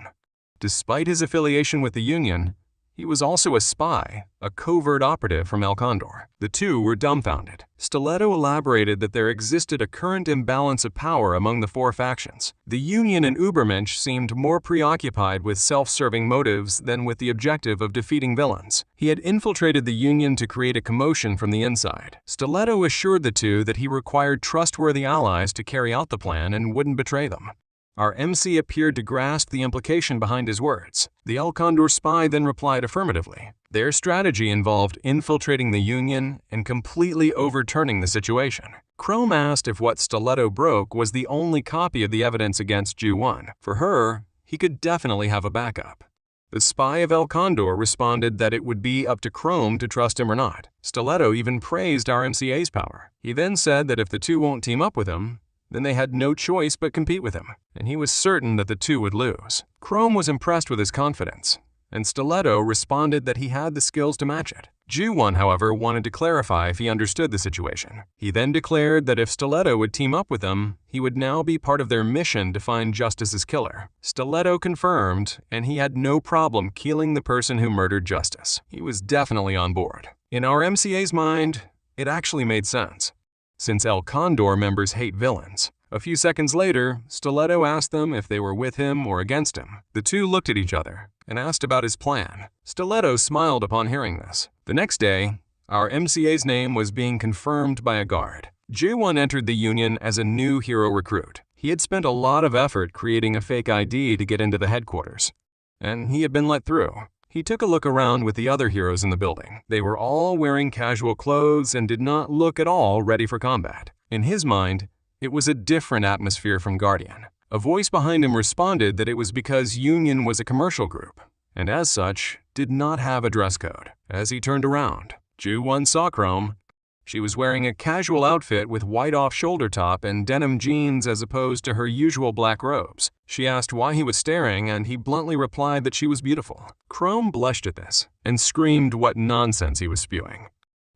Despite his affiliation with the Union, he was also a spy, a covert operative from El Condor. The two were dumbfounded. Stiletto elaborated that there existed a current imbalance of power among the 4 factions. The Union and Übermensch seemed more preoccupied with self-serving motives than with the objective of defeating villains. He had infiltrated the Union to create a commotion from the inside. Stiletto assured the two that he required trustworthy allies to carry out the plan and wouldn't betray them. Our MC appeared to grasp the implication behind his words. The El Condor spy then replied affirmatively. Their strategy involved infiltrating the Union and completely overturning the situation. Chrome asked if what Stiletto broke was the only copy of the evidence against Ju-1. For her, he could definitely have a backup. The spy of El Condor responded that it would be up to Chrome to trust him or not. Stiletto even praised our MCA's power. He then said that if the two won't team up with him, then they had no choice but compete with him, and he was certain that the two would lose. Chrome was impressed with his confidence, and Stiletto responded that he had the skills to match it. Ju-1, however, wanted to clarify if he understood the situation. He then declared that if Stiletto would team up with him, he would now be part of their mission to find Justice's killer. Stiletto confirmed, and he had no problem killing the person who murdered Justice. He was definitely on board. In our MCA's mind, it actually made sense, since El Condor members hate villains. A few seconds later, Stiletto asked them if they were with him or against him. The two looked at each other and asked about his plan. Stiletto smiled upon hearing this. The next day, our MCA's name was being confirmed by a guard. Ju-1 entered the Union as a new hero recruit. He had spent a lot of effort creating a fake ID to get into the headquarters, and he had been let through. He took a look around with the other heroes in the building. They were all wearing casual clothes and did not look at all ready for combat. In his mind, it was a different atmosphere from Guardian. A voice behind him responded that it was because Union was a commercial group, and as such, did not have a dress code. As he turned around, Ju-1 saw Chrome. She was wearing a casual outfit with white off-shoulder top and denim jeans as opposed to her usual black robes. She asked why he was staring, and he bluntly replied that she was beautiful. Chrome blushed at this and screamed what nonsense he was spewing.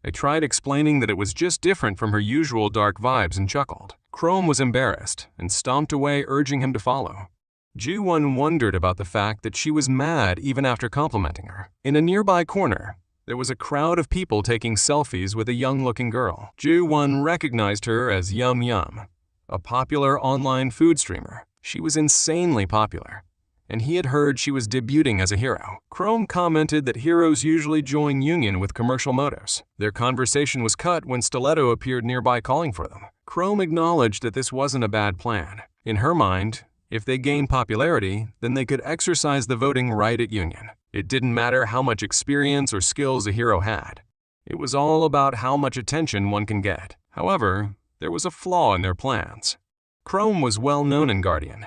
I tried explaining that it was just different from her usual dark vibes and chuckled. Chrome was embarrassed and stomped away, urging him to follow. Ju-1 wondered about the fact that she was mad even after complimenting her. In a nearby corner, there was a crowd of people taking selfies with a young-looking girl. Ju-1 recognized her as Yum Yum, a popular online food streamer. She was insanely popular, and he had heard she was debuting as a hero. Chrome commented that heroes usually join Union with commercial motives. Their conversation was cut when Stiletto appeared nearby calling for them. Chrome acknowledged that this wasn't a bad plan. In her mind, if they gained popularity, then they could exercise the voting right at Union. It didn't matter how much experience or skills a hero had. It was all about how much attention one can get. However, there was a flaw in their plans. Chrome was well known in Guardian.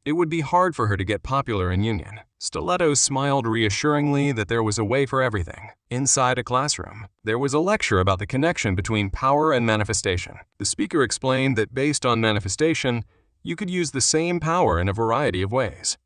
It would be hard for her to get popular in Union. Stiletto smiled reassuringly that there was a way for everything. Inside a classroom, there was a lecture about the connection between power and manifestation. The speaker explained that based on manifestation, you could use the same power in a variety of ways.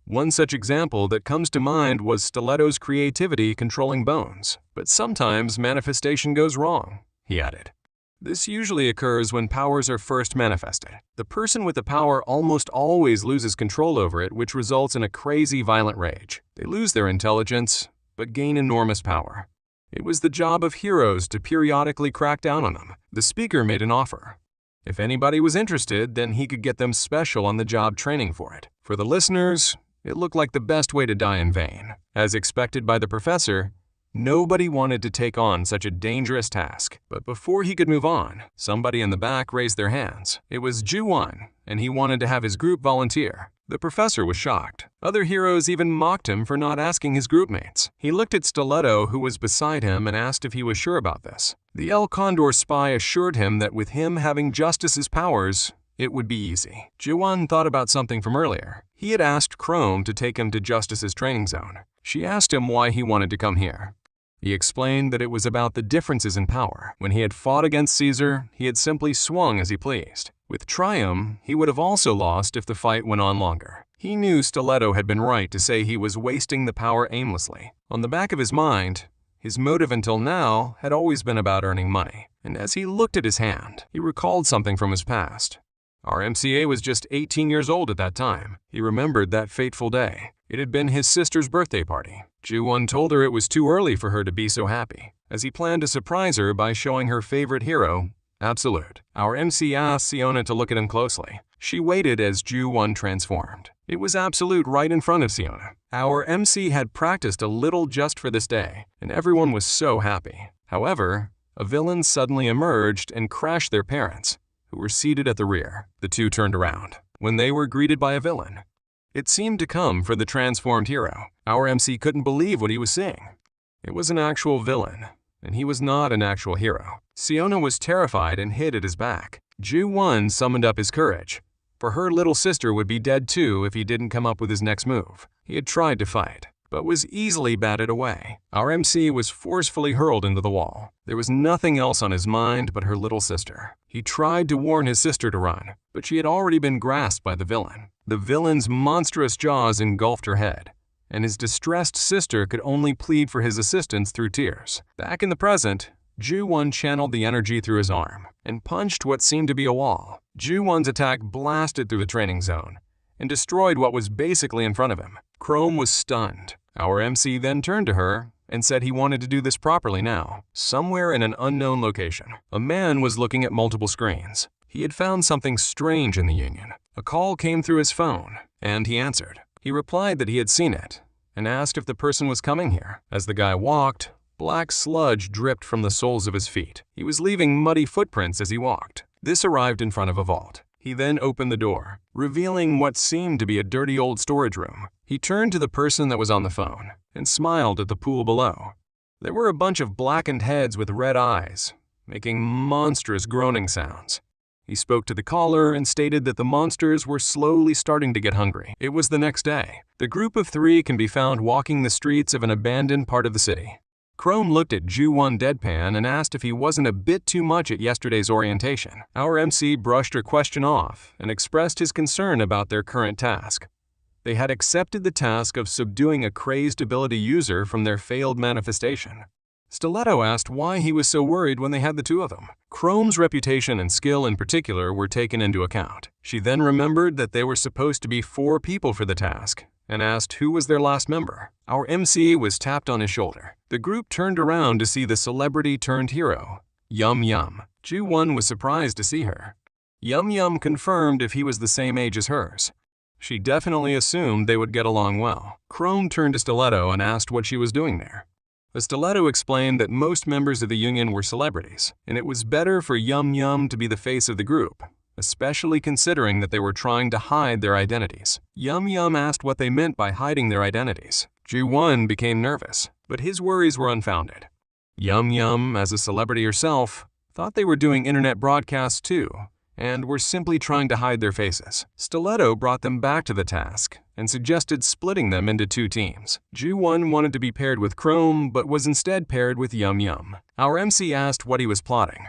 One such example that comes to mind was Stiletto's creativity controlling bones. But sometimes manifestation goes wrong, he added. This usually occurs when powers are first manifested. The person with the power almost always loses control over it, which results in a crazy, violent rage. They lose their intelligence, but gain enormous power. It was the job of heroes to periodically crack down on them. The speaker made an offer. If anybody was interested, then he could get them special on-the-job training for it. For the listeners, it looked like the best way to die in vain. As expected by the professor, nobody wanted to take on such a dangerous task. But before he could move on, somebody in the back raised their hands. It was Ju-1, and he wanted to have his group volunteer. The professor was shocked. Other heroes even mocked him for not asking his groupmates. He looked at Stiletto, who was beside him, and asked if he was sure about this. The El Condor spy assured him that with him having Justice's powers, it would be easy. Ju-1 thought about something from earlier. He had asked Chrome to take him to Justice's training zone. She asked him why he wanted to come here. He explained that it was about the differences in power. When he had fought against Caesar, he had simply swung as he pleased. With Triumph, he would have also lost if the fight went on longer. He knew Stiletto had been right to say he was wasting the power aimlessly. On the back of his mind, his motive until now had always been about earning money. And as he looked at his hand, he recalled something from his past. Our MCA was just 18 years old at that time. He remembered that fateful day. It had been his sister's birthday party. Ju-1 told her it was too early for her to be so happy, as he planned to surprise her by showing her favorite hero, Absolute. Our MC asked Siona to look at him closely. She waited as Ju-1 transformed. It was Absolute right in front of Siona. Our MC had practiced a little just for this day, and everyone was so happy. However, a villain suddenly emerged and crashed their parents, who were seated at the rear. The two turned around. when they were greeted by a villain. It seemed to come for the transformed hero. Our MC couldn't believe what he was seeing. It was an actual villain, and he was not an actual hero. Siona was terrified and hid at his back. Ju-won summoned up his courage, for her little sister would be dead too if he didn't come up with his next move. He had tried to fight, but was easily batted away. Our MC was forcefully hurled into the wall. There was nothing else on his mind but her little sister. He tried to warn his sister to run, but she had already been grasped by the villain. The villain's monstrous jaws engulfed her head, and his distressed sister could only plead for his assistance through tears. Back in the present, Ju-won channeled the energy through his arm and punched what seemed to be a wall. Ju-won's attack blasted through the training zone and destroyed what was basically in front of him. Chrome was stunned. Our MC then turned to her and said he wanted to do this properly now. Somewhere in an unknown location, a man was looking at multiple screens. He had found something strange in the Union. A call came through his phone, and he answered. He replied that he had seen it and asked if the person was coming here. As the guy walked, black sludge dripped from the soles of his feet. He was leaving muddy footprints as he walked. This arrived in front of a vault. He then opened the door, revealing what seemed to be a dirty old storage room. He turned to the person that was on the phone and smiled at the pool below. There were a bunch of blackened heads with red eyes, making monstrous groaning sounds. He spoke to the caller and stated that the monsters were slowly starting to get hungry. It was the next day. The group of three can be found walking the streets of an abandoned part of the city. Chrome looked at Ju-won deadpan and asked if he wasn't a bit too much at yesterday's orientation. Our MC brushed her question off and expressed his concern about their current task. They had accepted the task of subduing a crazed ability user from their failed manifestation. Stiletto asked why he was so worried when they had the two of them. Chrome's reputation and skill in particular were taken into account. She then remembered that they were supposed to be 4 people for the task and asked who was their last member. Our MC was tapped on his shoulder. The group turned around to see the celebrity-turned-hero, Yum Yum. Ju-won was surprised to see her. Yum Yum confirmed if he was the same age as hers. She definitely assumed they would get along well. Chrome turned to Stiletto and asked what she was doing there. The Stiletto explained that most members of the union were celebrities, and it was better for Yum Yum to be the face of the group, especially considering that they were trying to hide their identities. Yum Yum asked what they meant by hiding their identities. Ju-won became nervous, but his worries were unfounded. Yum Yum, as a celebrity herself, thought they were doing internet broadcasts too, and were simply trying to hide their faces. Stiletto brought them back to the task and suggested splitting them into 2 teams. Ju-won wanted to be paired with Chrome, but was instead paired with Yum Yum. Our MC asked what he was plotting,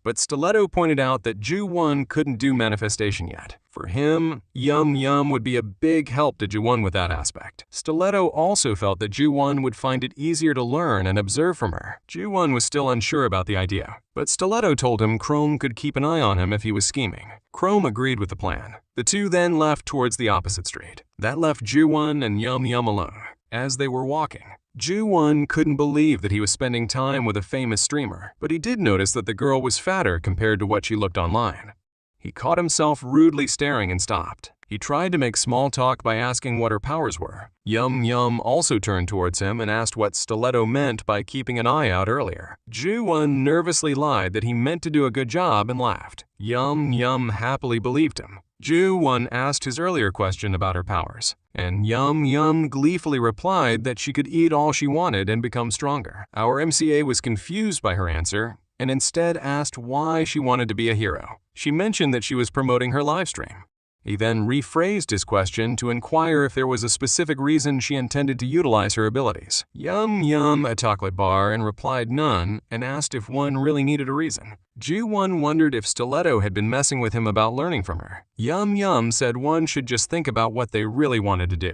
but Stiletto pointed out that Ju-won couldn't do manifestation yet. For him, Yum Yum would be a big help to Ju-won with that aspect. Stiletto also felt that Ju-won would find it easier to learn and observe from her. Ju-won was still unsure about the idea, but Stiletto told him Chrome could keep an eye on him if he was scheming. Chrome agreed with the plan. The two then left towards the opposite street. That left Ju-won and Yum Yum alone. As they were walking, Ju-won couldn't believe that he was spending time with a famous streamer, but he did notice that the girl was fatter compared to what she looked online. He caught himself rudely staring and stopped. He tried to make small talk by asking what her powers were. Yum Yum also turned towards him and asked what Stiletto meant by keeping an eye out earlier. Ju-won nervously lied that he meant to do a good job and laughed. Yum Yum happily believed him. Ju-won asked his earlier question about her powers, and Yum Yum gleefully replied that she could eat all she wanted and become stronger. Our MCA was confused by her answer and instead asked why she wanted to be a hero. She mentioned that she was promoting her livestream. He then rephrased his question to inquire if there was a specific reason she intended to utilize her abilities. Yum Yum a chocolate bar and replied none and asked if one really needed a reason. Ju-won wondered if Stiletto had been messing with him about learning from her. Yum Yum said one should just think about what they really wanted to do.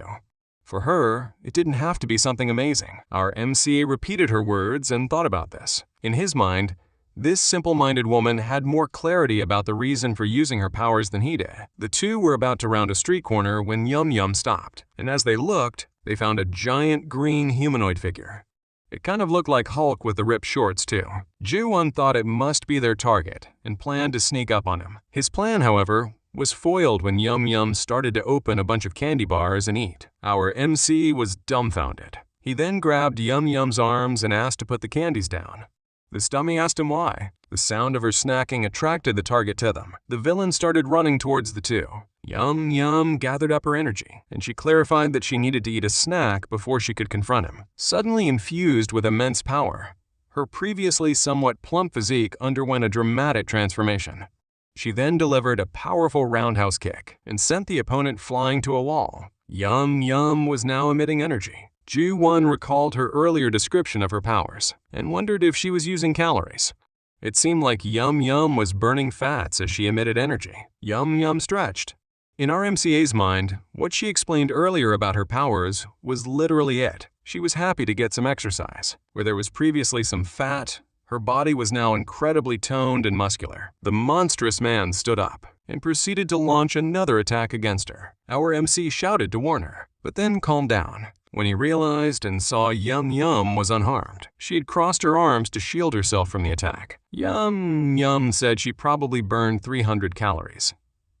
For her, it didn't have to be something amazing. Our MCA repeated her words and thought about this. In his mind, this simple-minded woman had more clarity about the reason for using her powers than he did. The two were about to round a street corner when Yum Yum stopped, and as they looked, they found a giant green humanoid figure. It kind of looked like Hulk with the ripped shorts too. Ju-won thought it must be their target and planned to sneak up on him. His plan, however, was foiled when Yum Yum started to open a bunch of candy bars and eat. Our MC was dumbfounded. He then grabbed Yum Yum's arms and asked to put the candies down. This dummy asked him why. The sound of her snacking attracted the target to them. The villain started running towards the two. Yum Yum gathered up her energy, and she clarified that she needed to eat a snack before she could confront him. Suddenly infused with immense power, her previously somewhat plump physique underwent a dramatic transformation. She then delivered a powerful roundhouse kick and sent the opponent flying to a wall. Yum Yum was now emitting energy. Ju-won recalled her earlier description of her powers and wondered if she was using calories. It seemed like Yum Yum was burning fats as she emitted energy. Yum Yum stretched. In RMCA's mind, what she explained earlier about her powers was literally it. She was happy to get some exercise. Where there was previously some fat, her body was now incredibly toned and muscular. The monstrous man stood up and proceeded to launch another attack against her. Our MC shouted to warn her, but then calmed down when he realized and saw Yum Yum was unharmed. She had crossed her arms to shield herself from the attack. Yum Yum said she probably burned 300 calories.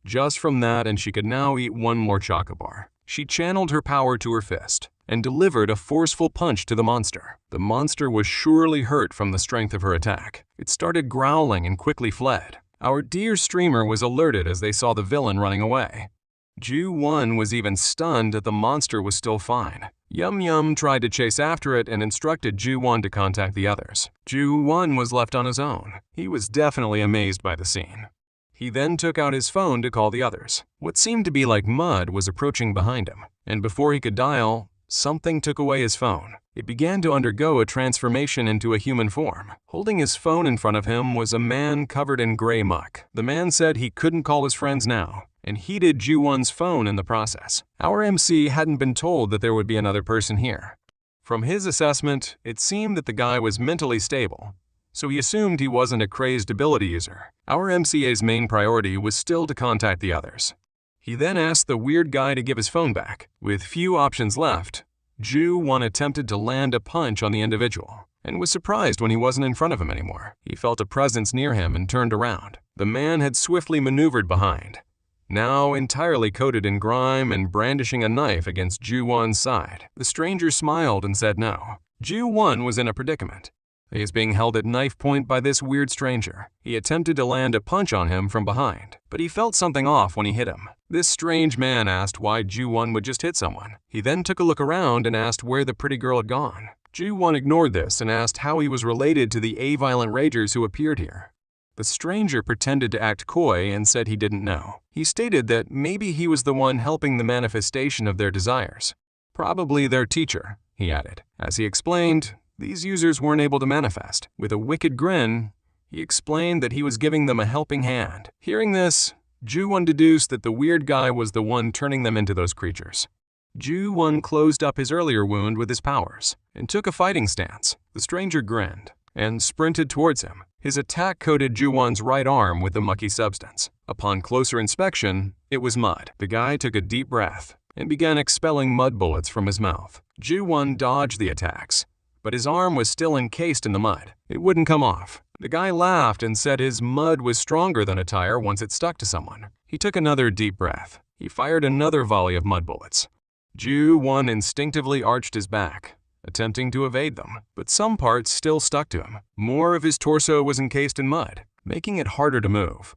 Just from that, and she could now eat one more chocobar. She channeled her power to her fist and delivered a forceful punch to the monster. The monster was surely hurt from the strength of her attack. It started growling and quickly fled. Our dear streamer was alerted as they saw the villain running away. Ju-won was even stunned that the monster was still fine. Yum Yum tried to chase after it and instructed Ju-won to contact the others. Ju-won was left on his own. He was definitely amazed by the scene. He then took out his phone to call the others. What seemed to be like mud was approaching behind him, and before he could dial, something took away his phone. It began to undergo a transformation into a human form. Holding his phone in front of him was a man covered in gray muck. The man said he couldn't call his friends now, and heated Ju-won's phone in the process. Our MC hadn't been told that there would be another person here. From his assessment, it seemed that the guy was mentally stable, so he assumed he wasn't a crazed ability user. Our MCA's main priority was still to contact the others. He then asked the weird guy to give his phone back. With few options left, Ju-won attempted to land a punch on the individual and was surprised when he wasn't in front of him anymore. He felt a presence near him and turned around. The man had swiftly maneuvered behind, now entirely coated in grime and brandishing a knife against Ju-won's side. The stranger smiled and said no. Ju-won was in a predicament. He is being held at knife point by this weird stranger. He attempted to land a punch on him from behind, but he felt something off when he hit him. This strange man asked why Ju-won would just hit someone. He then took a look around and asked where the pretty girl had gone. Ju-won ignored this and asked how he was related to the A-violent ragers who appeared here. The stranger pretended to act coy and said he didn't know. He stated that maybe he was the one helping the manifestation of their desires. Probably their teacher, he added. As he explained, these users weren't able to manifest. With a wicked grin, he explained that he was giving them a helping hand. Hearing this, Ju-won deduced that the weird guy was the one turning them into those creatures. Ju-won closed up his earlier wound with his powers and took a fighting stance. The stranger grinned and sprinted towards him. His attack coated Ju-won's right arm with the mucky substance. Upon closer inspection, it was mud. The guy took a deep breath and began expelling mud bullets from his mouth. Ju-won dodged the attacks, but his arm was still encased in the mud. It wouldn't come off. The guy laughed and said his mud was stronger than a tire once it stuck to someone. He took another deep breath. He fired another volley of mud bullets. Ju-won instinctively arched his back, attempting to evade them, but some parts still stuck to him. More of his torso was encased in mud, making it harder to move.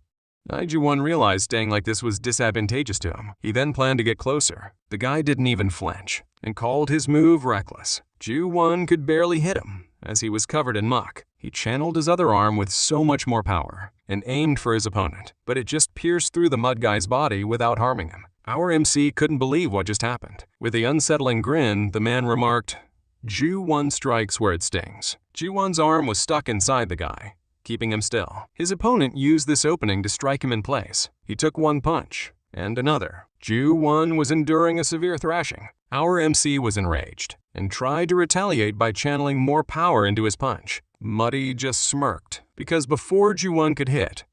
Ju-won realized staying like this was disadvantageous to him. He then planned to get closer. The guy didn't even flinch and called his move reckless. Ju-won could barely hit him as he was covered in muck. He channeled his other arm with so much more power and aimed for his opponent, but it just pierced through the mud guy's body without harming him. Our MC couldn't believe what just happened. With the unsettling grin, the man remarked, Ju-won strikes where it stings. Ju-won's arm was stuck inside the guy, keeping him still. His opponent used this opening to strike him in place. He took one punch, and another. Ju-won was enduring a severe thrashing. Our MC was enraged and tried to retaliate by channeling more power into his punch. Muddy just smirked, because before Ju-won could hit,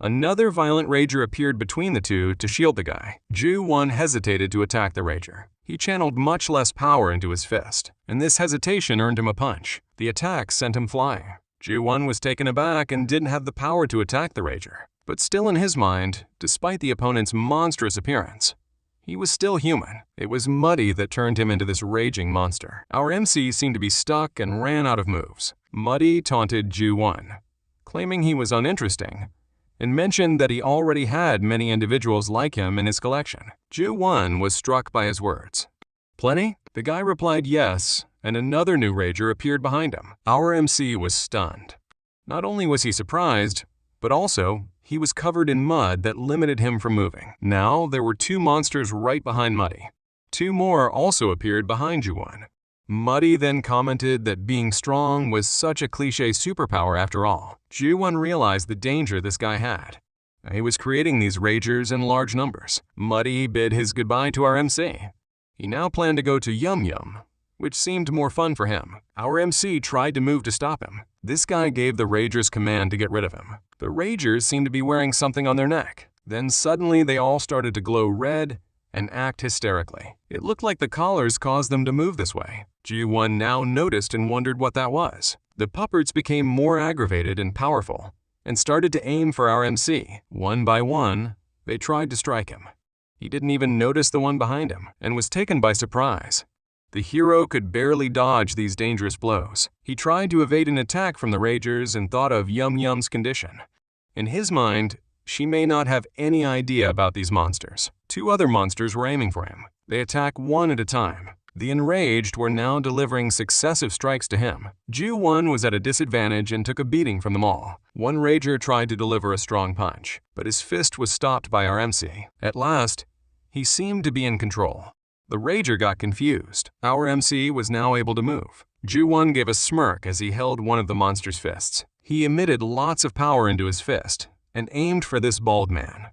another violent rager appeared between the two to shield the guy. Ju-won hesitated to attack the rager. He channeled much less power into his fist, and this hesitation earned him a punch. The attack sent him flying. Ju-won was taken aback and didn't have the power to attack the rager. But still in his mind, despite the opponent's monstrous appearance, He was still human. It was Muddy that turned him into this raging monster. Our MC seemed to be stuck and ran out of moves. Muddy taunted Ju-won, claiming he was uninteresting, and mentioned that he already had many individuals like him in his collection. Ju-won was struck by his words. "Plenty?" The guy replied yes, and another new rager appeared behind him. Our MC was stunned. Not only was he surprised, but also he was covered in mud that limited him from moving. Now there were two monsters right behind Muddy. Two more also appeared behind Ju-won. Muddy then commented that being strong was such a cliché superpower after all. Ju-won realized the danger this guy had. He was creating these ragers in large numbers. Muddy bid his goodbye to our MC. He now planned to go to Yum Yum, which seemed more fun for him. Our MC tried to move to stop him. This guy gave the ragers command to get rid of him. The ragers seemed to be wearing something on their neck. Then suddenly they all started to glow red and act hysterically. It looked like the collars caused them to move this way. Ju-won now noticed and wondered what that was. The puppets became more aggravated and powerful and started to aim for our MC. One by one, they tried to strike him. He didn't even notice the one behind him and was taken by surprise. The hero could barely dodge these dangerous blows. He tried to evade an attack from the ragers and thought of Yum Yum's condition. In his mind, she may not have any idea about these monsters. Two other monsters were aiming for him. They attack one at a time. The enraged were now delivering successive strikes to him. Ju-won was at a disadvantage and took a beating from them all. One rager tried to deliver a strong punch, but his fist was stopped by our MC. At last, he seemed to be in control. The rager got confused. Our MC was now able to move. Ju-won gave a smirk as he held one of the monster's fists. He emitted lots of power into his fist and aimed for this bald man.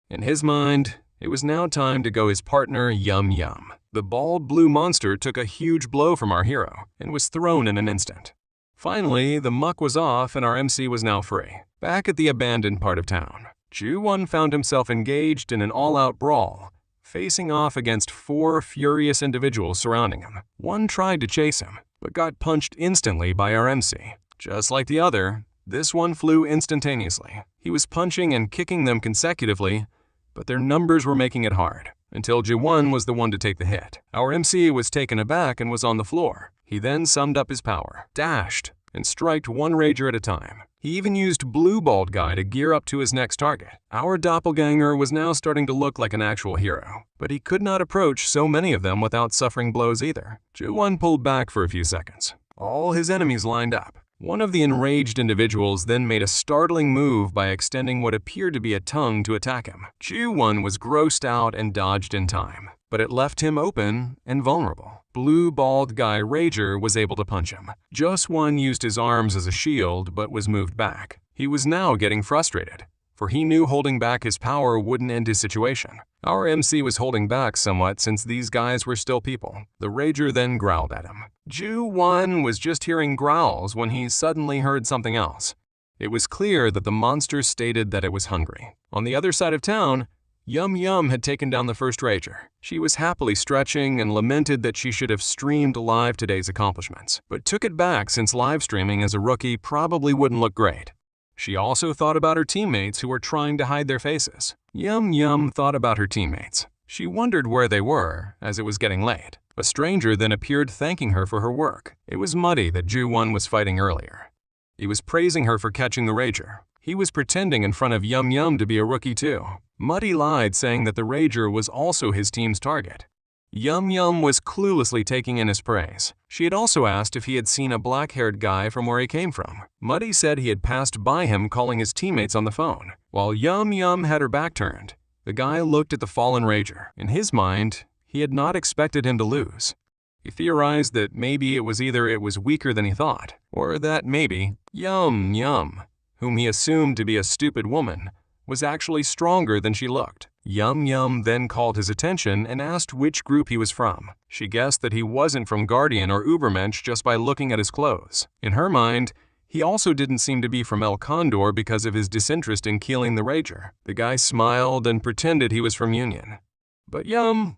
In his mind, it was now time to go his partner Yum Yum. The bald blue monster took a huge blow from our hero and was thrown in an instant. Finally, the muck was off and our MC was now free. Back at the abandoned part of town, Ju-won found himself engaged in an all-out brawl, facing off against 4 furious individuals surrounding him. One tried to chase him, but got punched instantly by our MC. Just like the other, this one flew instantaneously. He was punching and kicking them consecutively, but their numbers were making it hard, until Ju-won was the one to take the hit. Our MC was taken aback and was on the floor. He then summed up his power, dashed, and striked one rager at a time. He even used Blue Bald Guy to gear up to his next target. Our doppelganger was now starting to look like an actual hero, but he could not approach so many of them without suffering blows either. Ju-won pulled back for a few seconds. All his enemies lined up. One of the enraged individuals then made a startling move by extending what appeared to be a tongue to attack him. Ju-won was grossed out and dodged in time, but it left him open and vulnerable. Blue Bald Guy Rager was able to punch him. Just-won used his arms as a shield but was moved back. He was now getting frustrated, for he knew holding back his power wouldn't end his situation. Our MC was holding back somewhat since these guys were still people. The Rager then growled at him. Ju-won was just hearing growls when he suddenly heard something else. It was clear that the monster stated that it was hungry. On the other side of town, Yum Yum had taken down the first rager. She was happily stretching and lamented that she should have streamed live today's accomplishments, but took it back since live streaming as a rookie probably wouldn't look great. She also thought about her teammates who were trying to hide their faces. Yum Yum thought about her teammates. She wondered where they were, as it was getting late. A stranger then appeared thanking her for her work. It was Muddy that Ju-won was fighting earlier. He was praising her for catching the rager. He was pretending in front of Yum Yum to be a rookie too. Muddy lied, saying that the rager was also his team's target. Yum Yum was cluelessly taking in his praise. She had also asked if he had seen a black-haired guy from where he came from. Muddy said he had passed by him calling his teammates on the phone. While Yum Yum had her back turned, the guy looked at the fallen rager. In his mind, he had not expected him to lose. He theorized that maybe it was either it was weaker than he thought, or that maybe Yum Yum, whom he assumed to be a stupid woman, was actually stronger than she looked. Yum Yum then called his attention and asked which group he was from. She guessed that he wasn't from Guardian or Ubermensch just by looking at his clothes. In her mind, he also didn't seem to be from El Condor because of his disinterest in killing the rager. The guy smiled and pretended he was from Union. But Yum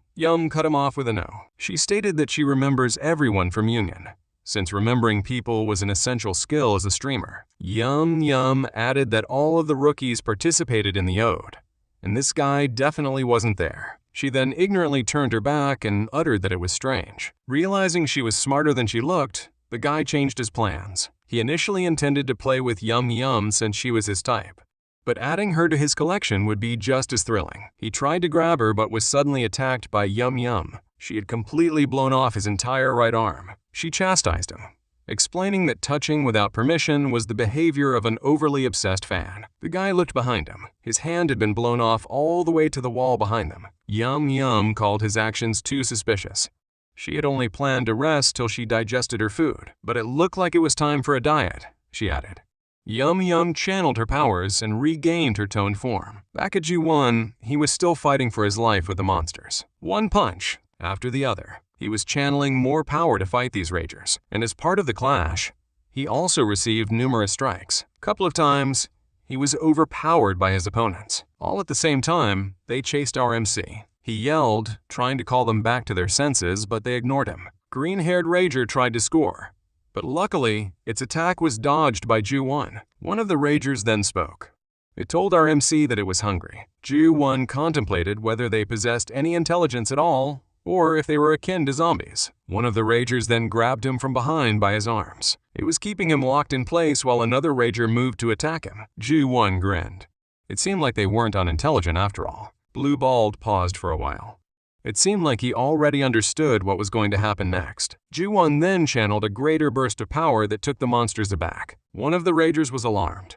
cut him off with a no. She stated that she remembers everyone from Union, since remembering people was an essential skill as a streamer. Yum added that all of the rookies participated in the ode, and this guy definitely wasn't there. She then ignorantly turned her back and uttered that it was strange. Realizing she was smarter than she looked, the guy changed his plans. He initially intended to play with Yum Yum since she was his type, but adding her to his collection would be just as thrilling. He tried to grab her but was suddenly attacked by Yum Yum. She had completely blown off his entire right arm. She chastised him, explaining that touching without permission was the behavior of an overly obsessed fan. The guy looked behind him. His hand had been blown off all the way to the wall behind them. Yum Yum called his actions too suspicious. She had only planned to rest till she digested her food, but it looked like it was time for a diet, she added. Yum Yum channeled her powers and regained her toned form. Back at Ju-1, he was still fighting for his life with the monsters. One punch after the other. He was channeling more power to fight these ragers, and as part of the clash, he also received numerous strikes. A couple of times, he was overpowered by his opponents. All at the same time, they chased our MC. He yelled, trying to call them back to their senses, but they ignored him. Green-haired Rager tried to score, but luckily, its attack was dodged by Ju-1. One of the Ragers then spoke. It told our MC that it was hungry. Ju-1 contemplated whether they possessed any intelligence at all, or if they were akin to zombies. One of the Ragers then grabbed him from behind by his arms. It was keeping him locked in place while another Rager moved to attack him. Ju-1 grinned. It seemed like they weren't unintelligent after all. Blue Bald paused for a while. It seemed like he already understood what was going to happen next. Ju-1 then channeled a greater burst of power that took the monsters aback. One of the Ragers was alarmed.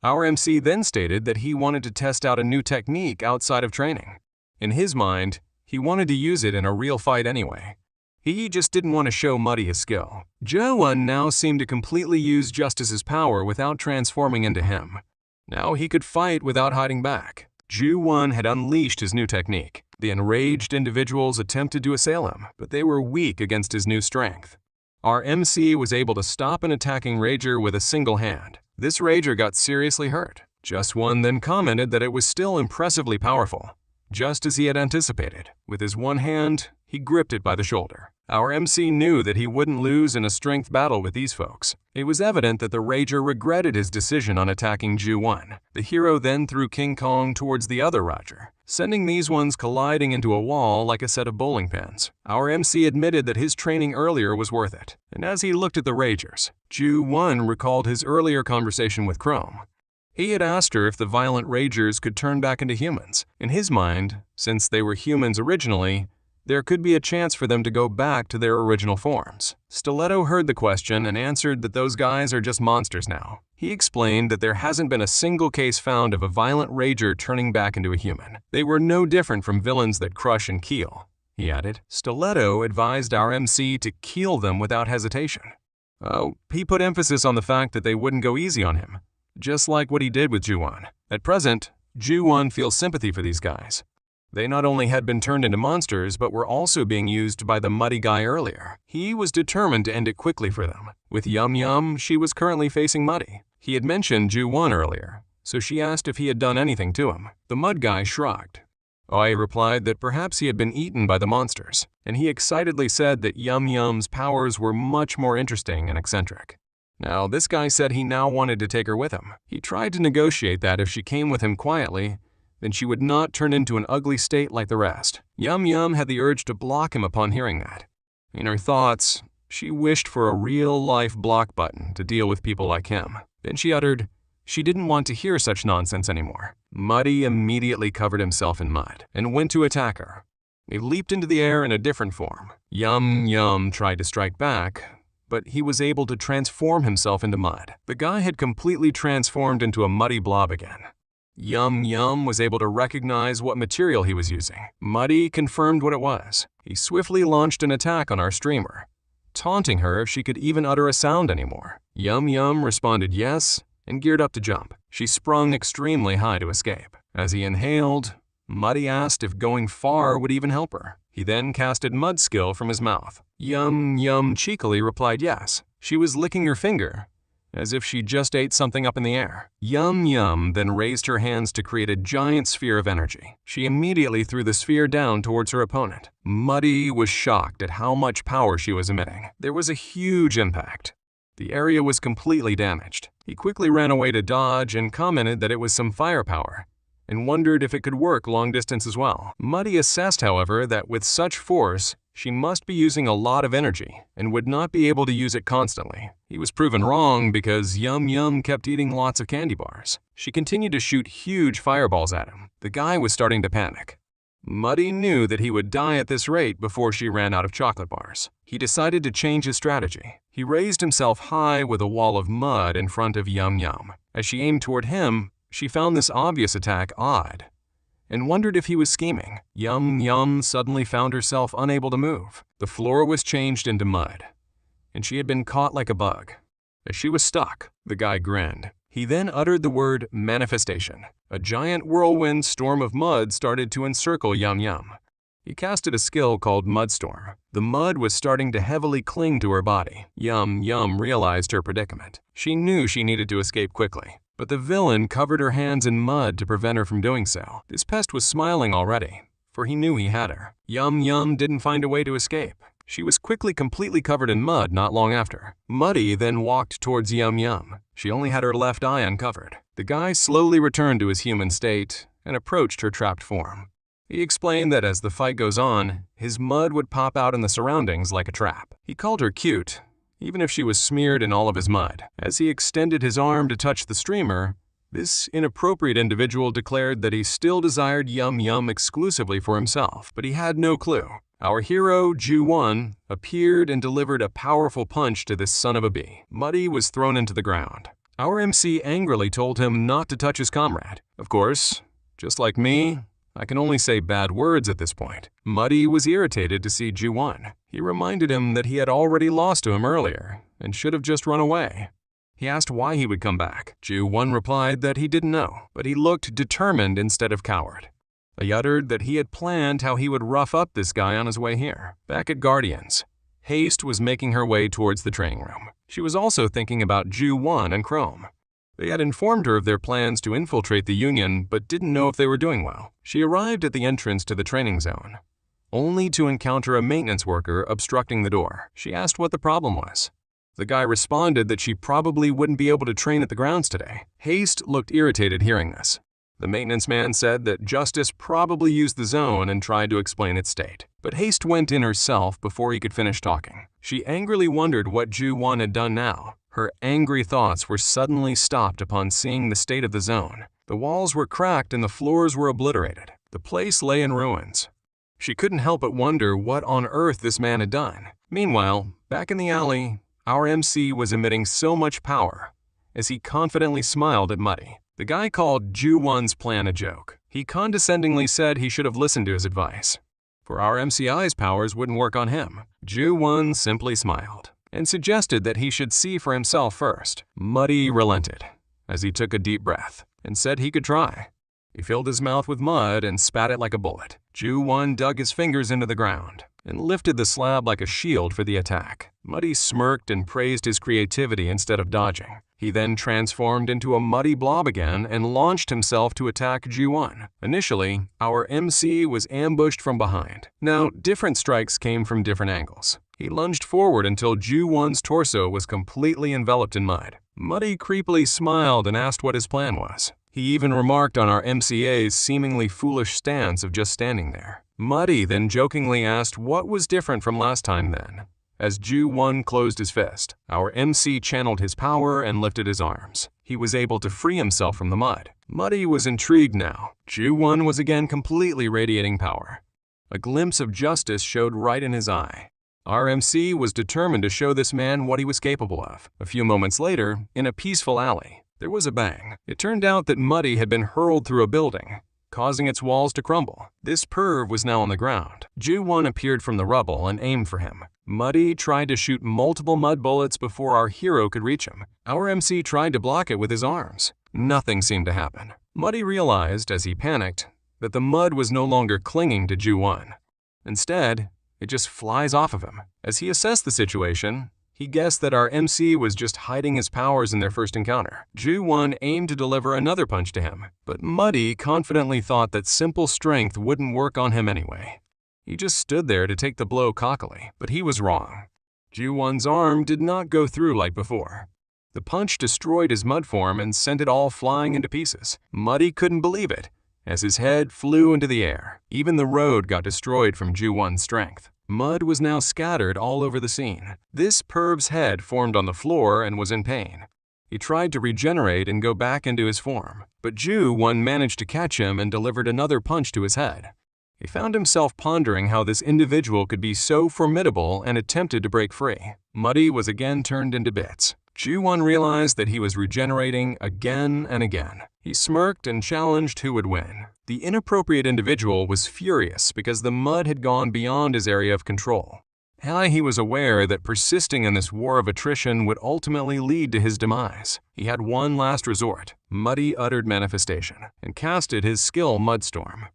Our MC then stated that he wanted to test out a new technique outside of training. In his mind, he wanted to use it in a real fight anyway. He just didn't want to show Muddy his skill. Ju-1 now seemed to completely use Justice's power without transforming into him. Now he could fight without hiding back. Ju-1 had unleashed his new technique. The enraged individuals attempted to assail him, but they were weak against his new strength. Our MC was able to stop an attacking Rager with a single hand. This Rager got seriously hurt. Just1 then commented that it was still impressively powerful. Just as he had anticipated, with his one hand, he gripped it by the shoulder. Our MC knew that he wouldn't lose in a strength battle with these folks. It was evident that the Rager regretted his decision on attacking Ju-1. The hero then threw King Kong towards the other Rager, sending these ones colliding into a wall like a set of bowling pins. Our MC admitted that his training earlier was worth it, and as he looked at the Ragers, Ju-1 recalled his earlier conversation with Chrome. He had asked her if the violent Ragers could turn back into humans. In his mind, since they were humans originally, there could be a chance for them to go back to their original forms. Stiletto heard the question and answered that those guys are just monsters now. He explained that there hasn't been a single case found of a violent Rager turning back into a human. They were no different from villains that crush and kill, he added. Stiletto advised our MC to kill them without hesitation. He put emphasis on the fact that they wouldn't go easy on him, just like what he did with Ju-1. At present, Ju-1 feels sympathy for these guys. They not only had been turned into monsters, but were also being used by the Muddy guy earlier. He was determined to end it quickly for them. With Yum Yum, she was currently facing Muddy. He had mentioned Ju-1 earlier, so she asked if he had done anything to him. The Mud guy shrugged. I replied that perhaps he had been eaten by the monsters, and he excitedly said that Yum Yum's powers were much more interesting and eccentric. Now, this guy said he now wanted to take her with him. He tried to negotiate that if she came with him quietly, then she would not turn into an ugly state like the rest. Yum Yum had the urge to block him upon hearing that. In her thoughts, she wished for a real-life block button to deal with people like him. Then she uttered, she didn't want to hear such nonsense anymore. Muddy immediately covered himself in mud and went to attack her. He leaped into the air in a different form. Yum Yum tried to strike back, but he was able to transform himself into mud. The guy had completely transformed into a muddy blob again. Yum Yum was able to recognize what material he was using. Muddy confirmed what it was. He swiftly launched an attack on our streamer, taunting her if she could even utter a sound anymore. Yum Yum responded yes and geared up to jump. She sprung extremely high to escape. As he inhaled, Muddy asked if going far would even help her. He then casted Mud Skill from his mouth. Yum Yum cheekily replied yes. She was licking her finger, as if she just ate something up in the air. Yum Yum then raised her hands to create a giant sphere of energy. She immediately threw the sphere down towards her opponent. Muddy was shocked at how much power she was emitting. There was a huge impact. The area was completely damaged. He quickly ran away to dodge and commented that it was some firepower, and wondered if it could work long distance as well. Muddy assessed, however, that with such force, she must be using a lot of energy and would not be able to use it constantly. He was proven wrong because Yum Yum kept eating lots of candy bars. She continued to shoot huge fireballs at him. The guy was starting to panic. Muddy knew that he would die at this rate before she ran out of chocolate bars. He decided to change his strategy. He raised himself high with a wall of mud in front of Yum Yum. As she aimed toward him, she found this obvious attack odd and wondered if he was scheming. Yum Yum suddenly found herself unable to move. The floor was changed into mud, and she had been caught like a bug. As she was stuck, the guy grinned. He then uttered the word manifestation. A giant whirlwind storm of mud started to encircle Yum Yum. He casted a skill called Mudstorm. The mud was starting to heavily cling to her body. Yum Yum realized her predicament. She knew she needed to escape quickly, but the villain covered her hands in mud to prevent her from doing so. This pest was smiling already, for he knew he had her. Yum Yum didn't find a way to escape. She was quickly completely covered in mud not long after. Muddy then walked towards Yum Yum. She only had her left eye uncovered. The guy slowly returned to his human state and approached her trapped form. He explained that as the fight goes on, his mud would pop out in the surroundings like a trap. He called her cute, even if she was smeared in all of his mud. As he extended his arm to touch the streamer, this inappropriate individual declared that he still desired Yum Yum exclusively for himself, but he had no clue. Our hero, Ju-won, appeared and delivered a powerful punch to this son of a bee. Muddy was thrown into the ground. Our MC angrily told him not to touch his comrade. Of course, just like me, I can only say bad words at this point. Muddy was irritated to see Ju-won. He reminded him that he had already lost to him earlier and should have just run away. He asked why he would come back. Ju-won replied that he didn't know, but he looked determined instead of coward. He uttered that he had planned how he would rough up this guy on his way here. Back at Guardians, Haste was making her way towards the training room. She was also thinking about Ju-won and Chrome. They had informed her of their plans to infiltrate the Union, but didn't know if they were doing well. She arrived at the entrance to the training zone, only to encounter a maintenance worker obstructing the door. She asked what the problem was. The guy responded that she probably wouldn't be able to train at the grounds today. Haste looked irritated hearing this. The maintenance man said that Justice probably used the zone and tried to explain its state. But Haste went in herself before he could finish talking. She angrily wondered what Ju-won had done now. Her angry thoughts were suddenly stopped upon seeing the state of the zone. The walls were cracked and the floors were obliterated. The place lay in ruins. She couldn't help but wonder what on earth this man had done. Meanwhile, back in the alley, our MC was emitting so much power as he confidently smiled at Muddy. The guy called Ju-won's plan a joke. He condescendingly said he should have listened to his advice, for our MCI's powers wouldn't work on him. Ju-won simply smiled and suggested that he should see for himself first. Muddy relented as he took a deep breath and said he could try. He filled his mouth with mud and spat it like a bullet. Ju-won dug his fingers into the ground and lifted the slab like a shield for the attack. Muddy smirked and praised his creativity instead of dodging. He then transformed into a muddy blob again and launched himself to attack Ju-won. Initially, our MC was ambushed from behind. Now, different strikes came from different angles. He lunged forward until Ju-won's torso was completely enveloped in mud. Muddy creepily smiled and asked what his plan was. He even remarked on our MCA's seemingly foolish stance of just standing there. Muddy then jokingly asked what was different from last time then. As Ju-won closed his fist, our MC channeled his power and lifted his arms. He was able to free himself from the mud. Muddy was intrigued now. Ju-won was again completely radiating power. A glimpse of justice showed right in his eye. Our MC was determined to show this man what he was capable of. A few moments later, in a peaceful alley, there was a bang. It turned out that Muddy had been hurled through a building, causing its walls to crumble. This perv was now on the ground. Ju-won appeared from the rubble and aimed for him. Muddy tried to shoot multiple mud bullets before our hero could reach him. Our MC tried to block it with his arms. Nothing seemed to happen. Muddy realized, as he panicked, that the mud was no longer clinging to Ju-won. Instead, it just flies off of him. As he assessed the situation, he guessed that our MC was just hiding his powers in their first encounter. Ju-won aimed to deliver another punch to him, but Muddy confidently thought that simple strength wouldn't work on him anyway. He just stood there to take the blow cockily, but he was wrong. Ju-won's arm did not go through like before. The punch destroyed his mud form and sent it all flying into pieces. Muddy couldn't believe it, as his head flew into the air. Even the road got destroyed from Ju-won's strength. Mud was now scattered all over the scene. This perv's head formed on the floor and was in pain. He tried to regenerate and go back into his form, but Ju-won managed to catch him and delivered another punch to his head. He found himself pondering how this individual could be so formidable and attempted to break free. Muddy was again turned into bits. Ju-won realized that he was regenerating again and again. He smirked and challenged who would win. The inappropriate individual was furious because the mud had gone beyond his area of control. He was aware that persisting in this war of attrition would ultimately lead to his demise. He had one last resort. Muddy uttered manifestation and casted his skill Mudstorm.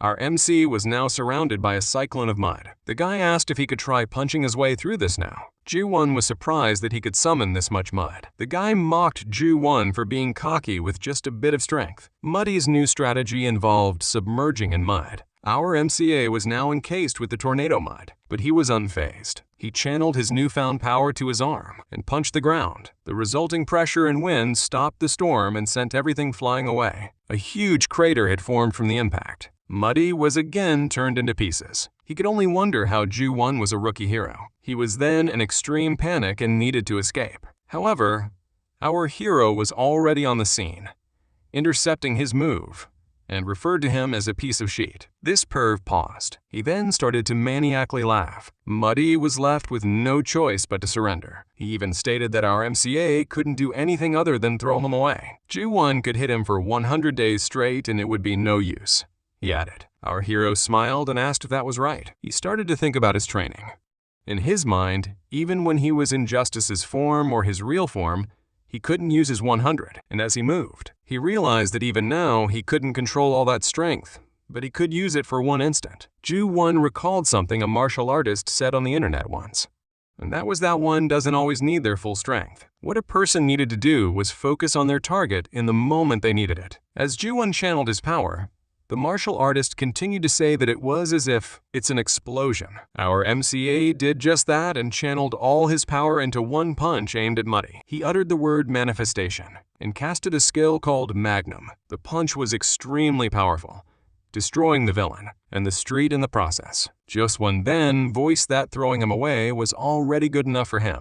Our MC was now surrounded by a cyclone of mud. The guy asked if he could try punching his way through this now. Ju-won was surprised that he could summon this much mud. The guy mocked Ju-won for being cocky with just a bit of strength. Muddy's new strategy involved submerging in mud. Our MCA was now encased with the tornado mud, but he was unfazed. He channeled his newfound power to his arm and punched the ground. The resulting pressure and wind stopped the storm and sent everything flying away. A huge crater had formed from the impact. Muddy was again turned into pieces. He could only wonder how Ju-won was a rookie hero. He was then in extreme panic and needed to escape. However, our hero was already on the scene, intercepting his move, and referred to him as a piece of sheet. This perv paused. He then started to maniacally laugh. Muddy was left with no choice but to surrender. He even stated that our MCA couldn't do anything other than throw him away. Ju-won could hit him for 100 days straight and it would be no use, he added. Our hero smiled and asked if that was right. He started to think about his training. In his mind, even when he was in Justice's form or his real form, he couldn't use his 100, and as he moved, he realized that even now he couldn't control all that strength, but he could use it for one instant. Ju-won recalled something a martial artist said on the internet once, and that was that one doesn't always need their full strength. What a person needed to do was focus on their target in the moment they needed it. As Ju-won channeled his power, the martial artist continued to say that it was as if it's an explosion. Our MCA did just that and channeled all his power into one punch aimed at Muddy. He uttered the word manifestation and casted a skill called Magnum. The punch was extremely powerful, destroying the villain and the street in the process. Ju-won then voiced that throwing him away was already good enough for him.